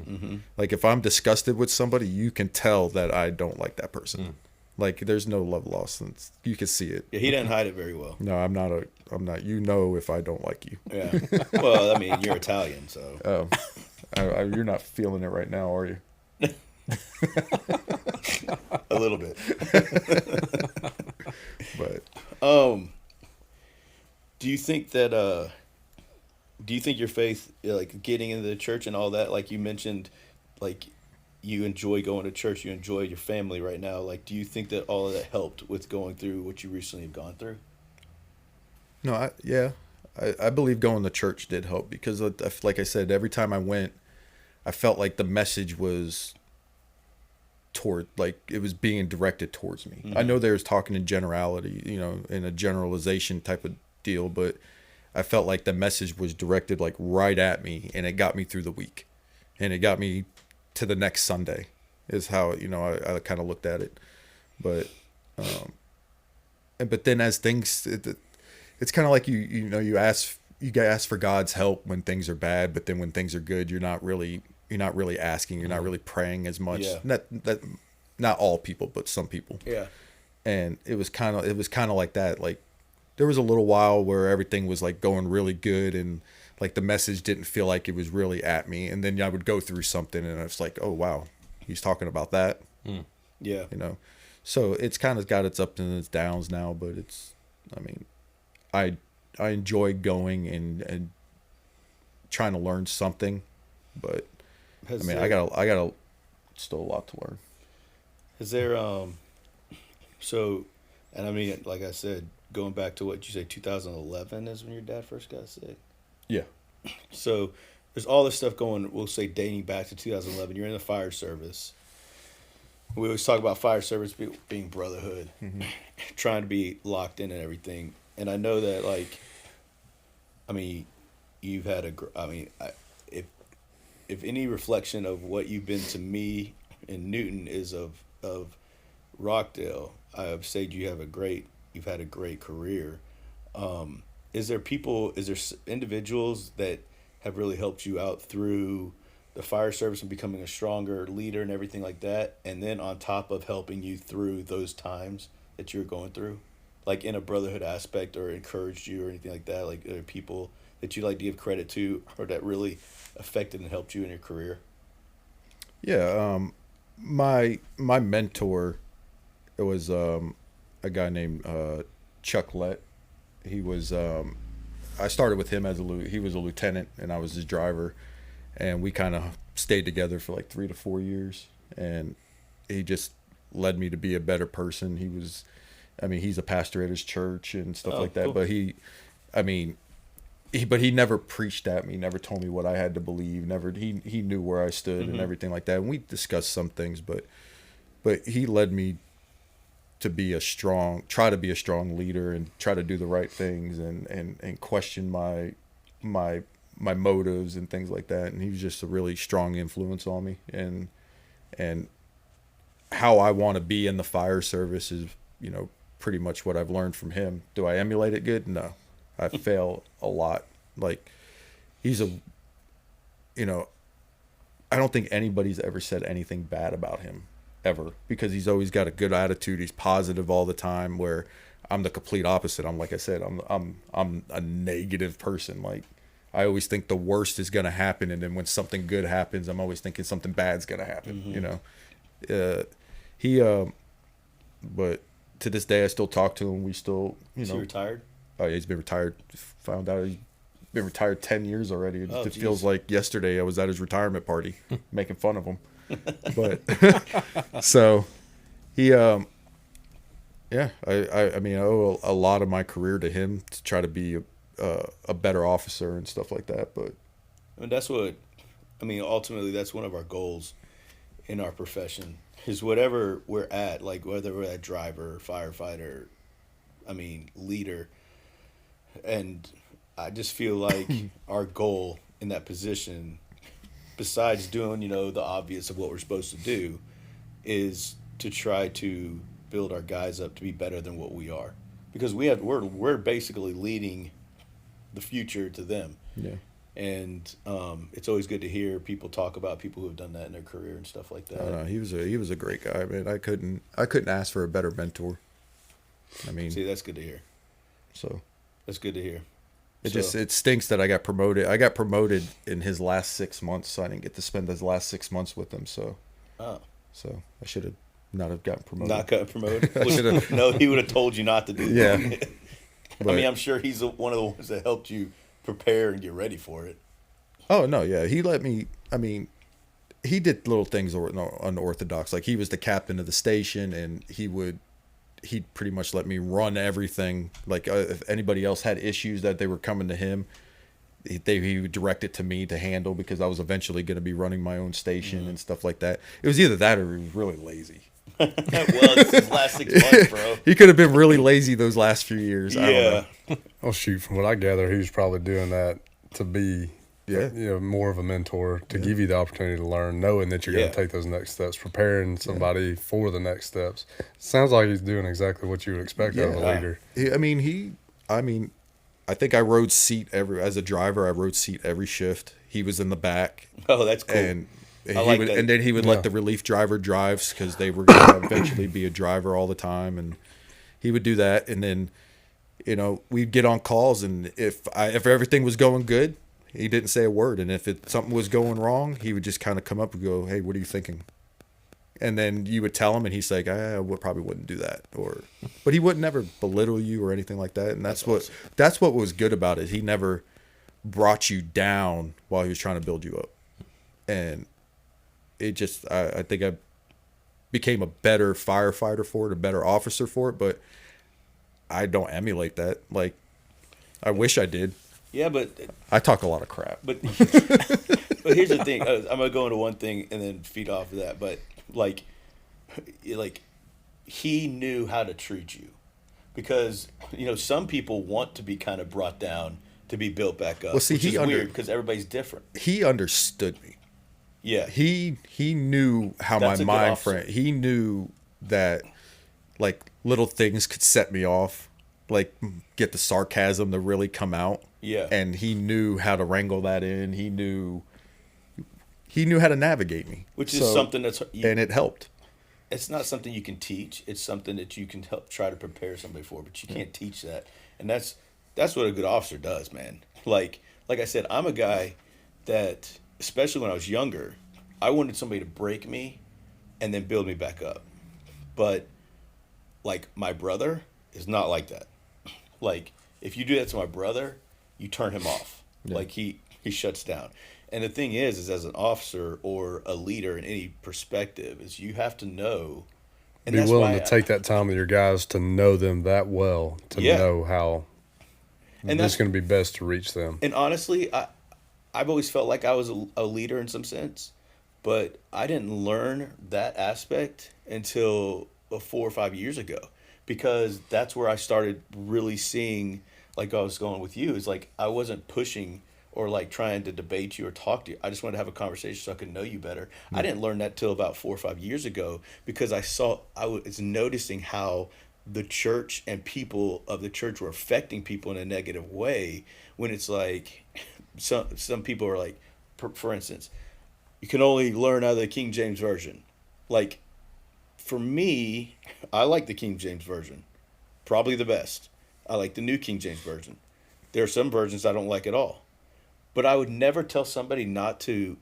Like if I'm disgusted with somebody, you can tell that I don't like that person. Like there's no love lost, and you can see it. Yeah, he doesn't hide it very well. No, I'm not. You know, if I don't like you. Yeah. Well, I mean, you're Italian, so. You're not feeling it right now, are you? A little bit. But do you think your faith, like getting into the church and all that, like you mentioned, like you enjoy going to church, you enjoy your family right now, like do you think that all of that helped with going through what you recently have gone through? no, I believe going to church did help because, like I said, every time I went, I felt like the message was it was being directed towards me. I know they was talking in generality, you know, in a generalization type of deal, but I felt like the message was directed like right at me, and it got me through the week, and it got me to the next Sunday is how, you know, I kind of looked at it. But but then as things, it's kind of like you ask for God's help when things are bad, but then when things are good, you're not really asking, you're not really praying as much. Yeah. Not all people, but some people. Yeah. And it was kind of like that. Like there was a little while where everything was like going really good, and like the message didn't feel like it was really at me. And then I would go through something, and it's like, oh wow, he's talking about that. Yeah. You know, so it's kind of got its ups and its downs now, but I mean, I enjoy going and trying to learn something, but Has I mean, there- I got still a lot to learn. Is there so, and I mean, like I said, going back to what you say, 2011 is when your dad first got sick. Yeah. So there's all this stuff going. We'll say dating back to 2011. You're in the fire service. We always talk about fire service being brotherhood, trying to be locked in and everything. And I know that, like, I mean, you've had if any reflection of what you've been to me in Newton is of Rockdale, I would say you've had a great career. Is there individuals that have really helped you out through the fire service and becoming a stronger leader and everything like that? And then on top of helping you through those times that you're going through, like in a brotherhood aspect, or encouraged you or anything like that, like are there people that you like to give credit to or that really affected and helped you in your career? Yeah. My mentor, it was a guy named Chuck Lett. He was I started with him he was a lieutenant and I was his driver, and we kind of stayed together for like 3 to 4 years, and he just led me to be a better person. He's a pastor at his church and stuff like that, cool. but he never preached at me, never told me what I had to believe, he knew where I stood and everything like that. And we discussed some things, but he led me to try to be a strong leader and try to do the right things and question my motives and things like that. And he was just a really strong influence on me, and how I want to be in the fire service is, pretty much what I've learned from him. Do I emulate it good? No, I fail a lot. Like he's I don't think anybody's ever said anything bad about him ever, because he's always got a good attitude. He's positive all the time, where I'm the complete opposite. Like I said, I'm a negative person. Like I always think the worst is going to happen, and then when something good happens, I'm always thinking something bad's going to happen. But to this day I still talk to him. We still, Is he retired? Oh yeah, he's been retired. Found out he's been retired 10 years already. It Geez. feels like yesterday I was at his retirement party making fun of him. But so he I mean, I owe a lot of my career to him to try to be a better officer and stuff like that. But ultimately that's one of our goals in our profession, is whatever we're at, like whether we're a driver, firefighter, leader. And I just feel like our goal in that position, besides doing, the obvious of what we're supposed to do, is to try to build our guys up to be better than what we are. Because we're basically leading the future to them. yeah. And it's always good to hear people talk about people who have done that in their career and stuff like that. He was a great guy, man. I couldn't ask for a better mentor. See, that's good to hear. So That's good to hear. it stinks that I got promoted. I got promoted in his last 6 months, so I didn't get to spend his last 6 months with him. So I should have not have gotten promoted. Not got promoted? No, he would have told you not to do Yeah. that. But- I'm sure he's one of the ones that helped you prepare and get ready for it. Oh no, yeah, he let me. He did little things unorthodox. Like he was the captain of the station, and he'd pretty much let me run everything. Like if anybody else had issues that they were coming to him, he would direct it to me to handle, because I was eventually going to be running my own station and stuff like that. It was either that or he was really lazy. Well, it's his last 6 months, bro. He could have been really lazy those last few years. I don't know. Oh shoot! From what I gather, he was probably doing that to be, more of a mentor, to give you the opportunity to learn, knowing that you're going to take those next steps, preparing somebody for the next steps. Sounds like he's doing exactly what you would expect out of a leader. I think I rode seat as a driver. I rode seat every shift. He was in the back. Oh, that's cool. And And I he like would, that. and then he would Yeah. let the relief driver drives because they were going to eventually be a driver all the time, and he would do that. And then, we'd get on calls, and if everything was going good, he didn't say a word, and if something was going wrong, he would just kind of come up and go, "Hey, what are you thinking?" And then you would tell him, and he's like, "I probably wouldn't do that," but he would never belittle you or anything like that. And that's what was good about it. He never brought you down while he was trying to build you up, and it just I think I became a better firefighter for it, a better officer for it, but I don't emulate that. Like, I wish I did. Yeah, but I talk a lot of crap. but here's the thing. I'm gonna go into one thing and then feed off of that. But like he knew how to treat you, because some people want to be kind of brought down to be built back up. Well, see, which is weird because everybody's different. He understood me. Yeah, He knew how That's a my good mind officer. frame. He knew that like little things could set me off, like get the sarcasm to really come out. Yeah. And he knew how to wrangle that in. He knew how to navigate me. which is something that's and it helped. it's not something you can teach. It's something that you can help try to prepare somebody for, but you can't teach that. And that's what a good officer does, man. Like I said, I'm a guy that, especially when I was younger, I wanted somebody to break me and then build me back up. But like my brother is not like that. Like if you do that to my brother, you turn him off. Yeah. Like he shuts down. And the thing is as an officer or a leader in any perspective, is you have to know. And Be that's willing why to take that time with your guys to know them that well, to Yeah. know how And it's that's going to be best to reach them. And honestly, I've always felt like I was a leader in some sense, but I didn't learn that aspect until 4 or 5 years ago, because that's where I started really seeing, like I was going with you, is like I wasn't pushing or like trying to debate you or talk to you. I just wanted to have a conversation so I could know you better. I didn't learn that till about 4 or 5 years ago, because I was noticing how the church and people of the church were affecting people in a negative way, when it's like some people are like, for instance, you can only learn out of the King James Version. Like, for me, I like the King James Version. Probably the best. I like the New King James Version. There are some versions I don't like at all. But I would never tell somebody not to,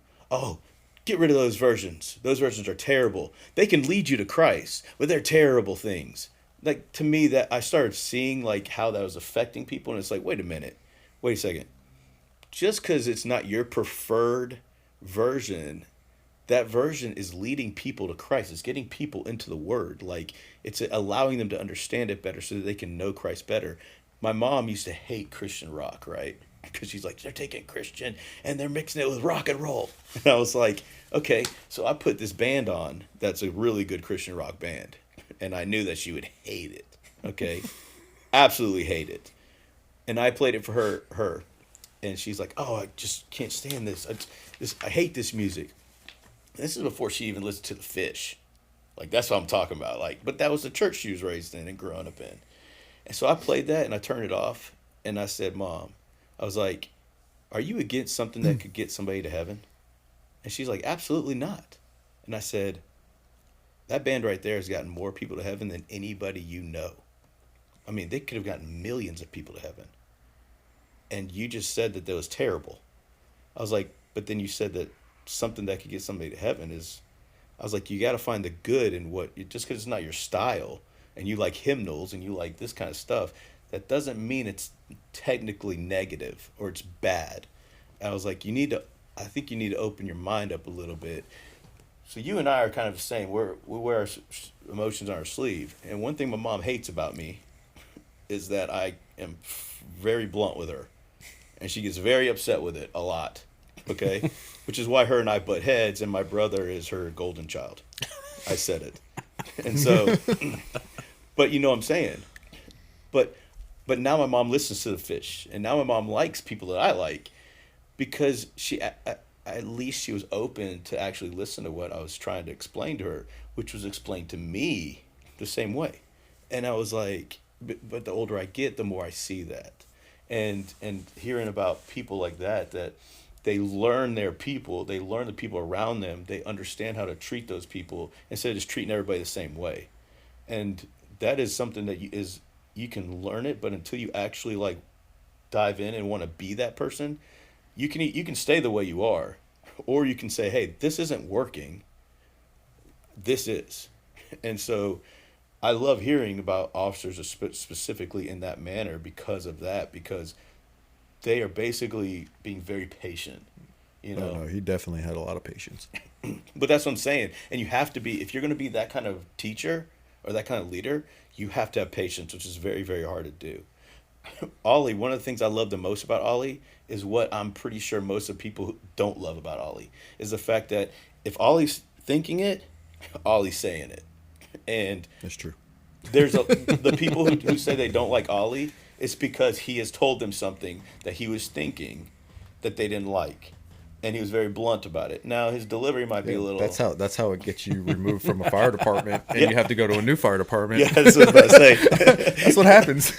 get rid of those versions. Those versions are terrible. They can lead you to Christ, but they're terrible things. Like, to me, that I started seeing like how that was affecting people, and it's like, wait a second. Just because it's not your preferred version, that version is leading people to Christ. It's getting people into the Word. Like, it's allowing them to understand it better so that they can know Christ better. My mom used to hate Christian rock, right? Because she's like, they're taking Christian and they're mixing it with rock and roll. And I was like, okay. So I put this band on that's a really good Christian rock band, and I knew that she would hate it. Okay, absolutely hate it. And I played it for her, and she's like, "Oh, I just can't stand this. I hate this music." This is before she even listened to the Fish. Like, that's what I'm talking about. Like, but that was the church she was raised in and growing up in. And so I played that and I turned it off, and I said, "Mom," I was like, "Are you against something that could get somebody to heaven?" And she's like, "Absolutely not." And I said, "That band right there has gotten more people to heaven than anybody you know. I mean, they could have gotten millions of people to heaven. And you just said that was terrible." I was like, "But then you said that something that could get somebody to heaven is," I was like, "you got to find the good in what, just because it's not your style and you like hymnals and you like this kind of stuff, that doesn't mean it's technically negative or it's bad." And I was like, I think you need to open your mind up a little bit. So you and I are kind of the same. We wear our emotions on our sleeve. And one thing my mom hates about me is that I am very blunt with her. And she gets very upset with it a lot. Okay? Which is why her and I butt heads, and my brother is her golden child. I said it. And so, but you know what I'm saying. But now my mom listens to the Fish. And now my mom likes people that I like, because she at least she was open to actually listen to what I was trying to explain to her, which was explained to me the same way. And I was like, but the older I get, the more I see that. And hearing about people like that they learn their people, they learn the people around them, they understand how to treat those people instead of just treating everybody the same way. And that is something that you can learn it, but until you actually like dive in and want to be that person, you can stay the way you are, or you can say, hey, this isn't working, this is. And so I love hearing about officers specifically in that manner because of that, because they are basically being very patient, you know. Oh, no, he definitely had a lot of patience. But that's what I'm saying. And you have to be, if you're going to be that kind of teacher or that kind of leader, you have to have patience, which is very, very hard to do. Ollie, one of the things I love the most about Ollie is what I'm pretty sure most of people don't love about Ollie, is the fact that if Ollie's thinking it, Ollie's saying it. And That's true. there's the people who say they don't like Ollie, it's because he has told them something that he was thinking that they didn't like, and he was very blunt about it. Now his delivery might be a little. That's how it gets you removed from a fire department, and Yeah. you have to go to a new fire department. Yeah, that's what I was about to say. That's what happens.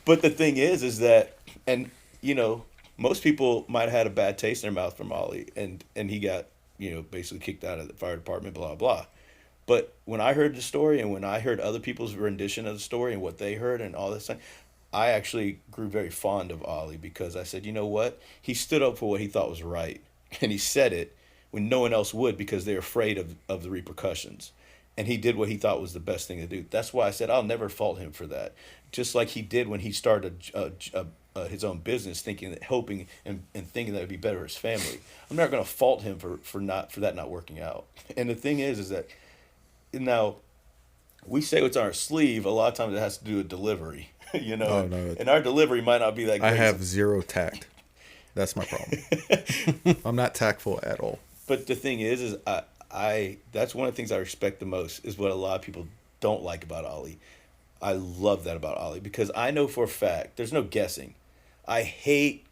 But the thing is that, and you know, most people might have had a bad taste in their mouth from Ollie, and he got, you know, basically kicked out of the fire department, blah blah. But when I heard the story, and when I heard other people's rendition of the story and what they heard and all this thing, I actually grew very fond of Ollie, because I said, you know what? He stood up for what he thought was right. And he said it when no one else would, because they're afraid of the repercussions. And he did what he thought was the best thing to do. That's why I said I'll never fault him for that. Just like he did when he started his own business, hoping and thinking that it would be better for his family. I'm not going to fault him for that not working out. And the thing is that now we say what's on our sleeve. A lot of times it has to do with delivery. You know, Oh, no. And our delivery might not be that great. I have zero tact. That's my problem. I'm not tactful at all. But the thing is I that's one of the things I respect the most, is what a lot of people don't like about Ollie. I love that about Ollie, because I know for a fact there's no guessing. I hate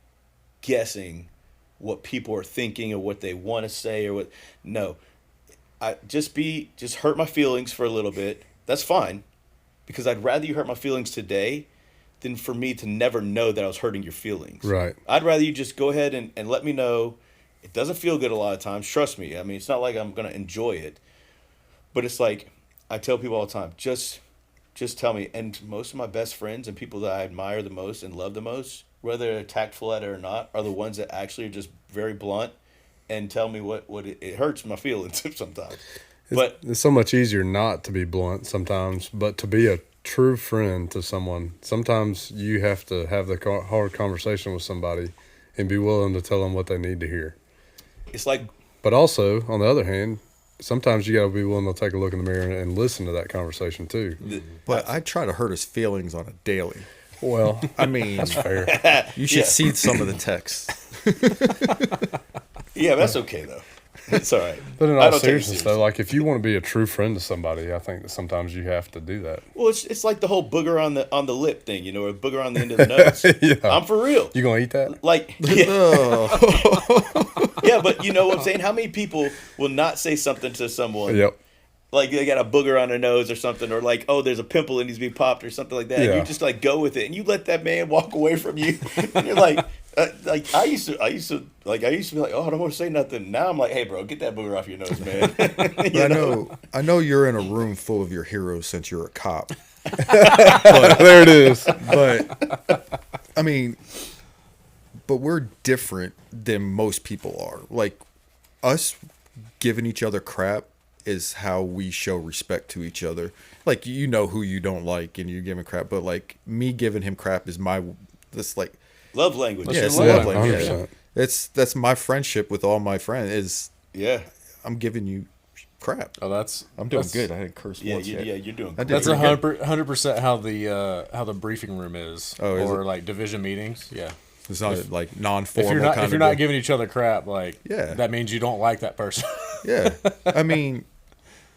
guessing what people are thinking or what they want to say or what. No, I just hurt my feelings for a little bit. That's fine, because I'd rather you hurt my feelings today than for me to never know that I was hurting your feelings. Right. I'd rather you just go ahead and let me know. It doesn't feel good a lot of times. Trust me. I mean, it's not like I'm going to enjoy it. But it's like, I tell people all the time, just tell me. And most of my best friends and people that I admire the most and love the most, whether they're tactful at it or not, are the ones that actually are just very blunt and tell me what it hurts my feelings sometimes. But It's so much easier not to be blunt sometimes, but to be a true friend to someone, sometimes you have to have the hard conversation with somebody and be willing to tell them what they need to hear. it's like, But also, on the other hand, sometimes you got to be willing to take a look in the mirror and listen to that conversation too. But I try to hurt his feelings on a daily. Well, I mean, that's fair. you should see some of the texts. yeah, that's okay though. It's all right. But in I all don't take it seriousness, serious. though, like if you want to be a true friend to somebody, I think that sometimes you have to do that. Well, it's like the whole booger on the lip thing, you know, or booger on the end of the nose. Yeah. I'm for real. You gonna eat that? Like, yeah, yeah, but you know what I'm saying? How many people will not say something to someone? Yep. Like they got a booger on their nose or something, or like, oh, there's a pimple and needs to be popped or something like that. And Yeah. you just like go with it, and you let that man walk away from you. And you're like I used to be like, oh, I don't want to say nothing. Now I'm like, hey, bro, get that booger off your nose, man. I know you're in a room full of your heroes since you're a cop. There it is. But I mean, but we're different than most people are. Like us giving each other crap is how we show respect to each other. Like, you know who you don't like and you give him crap, but like me giving him crap is this like Love language. yeah, it's your love love language. 100%. That's my friendship with all my friends is Yeah. I'm giving you crap. Oh, that's I'm doing that's- good. I didn't curse Yeah, once yet. you're doing I great. did That's pretty good. 100% how the briefing room is, Oh, is or it? like division meetings. Yeah, It's not like if non-formal you're not kind if you're of not deal. giving each other crap, like Yeah. that means you don't like that person. Yeah. I mean,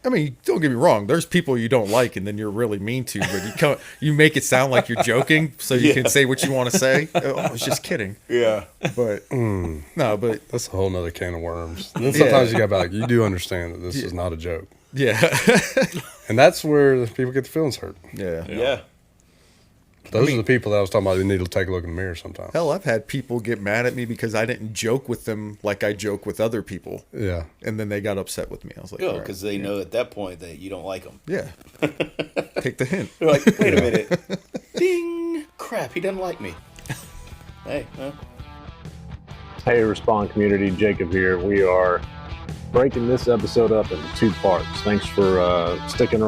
don't get me wrong. There's people you don't like, and then you're really mean to, but you make it sound like you're joking, so you can say what you want to say. Oh, I was just kidding. Yeah. But no, but That's a whole nother can of worms. And then sometimes you got to be like, you do understand that this is not a joke. yeah, And that's where people get the feelings hurt. yeah. Yeah. Those are the people that I was talking about who need to take a look in the mirror sometimes. Hell, I've had people get mad at me because I didn't joke with them like I joke with other people. Yeah. And then they got upset with me. I was like, Yeah, all right, because they know at that point that you don't like them. yeah. Take the hint. They're like, wait a minute. Ding! Crap, he doesn't like me. Hey, well. Hey, Respond community, Jacob here. We are breaking this episode up into 2 parts. Thanks for sticking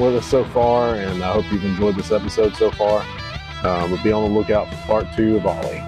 with us so far, and I hope you've enjoyed this episode so far. We'll be on the lookout for part 2 of Ollie.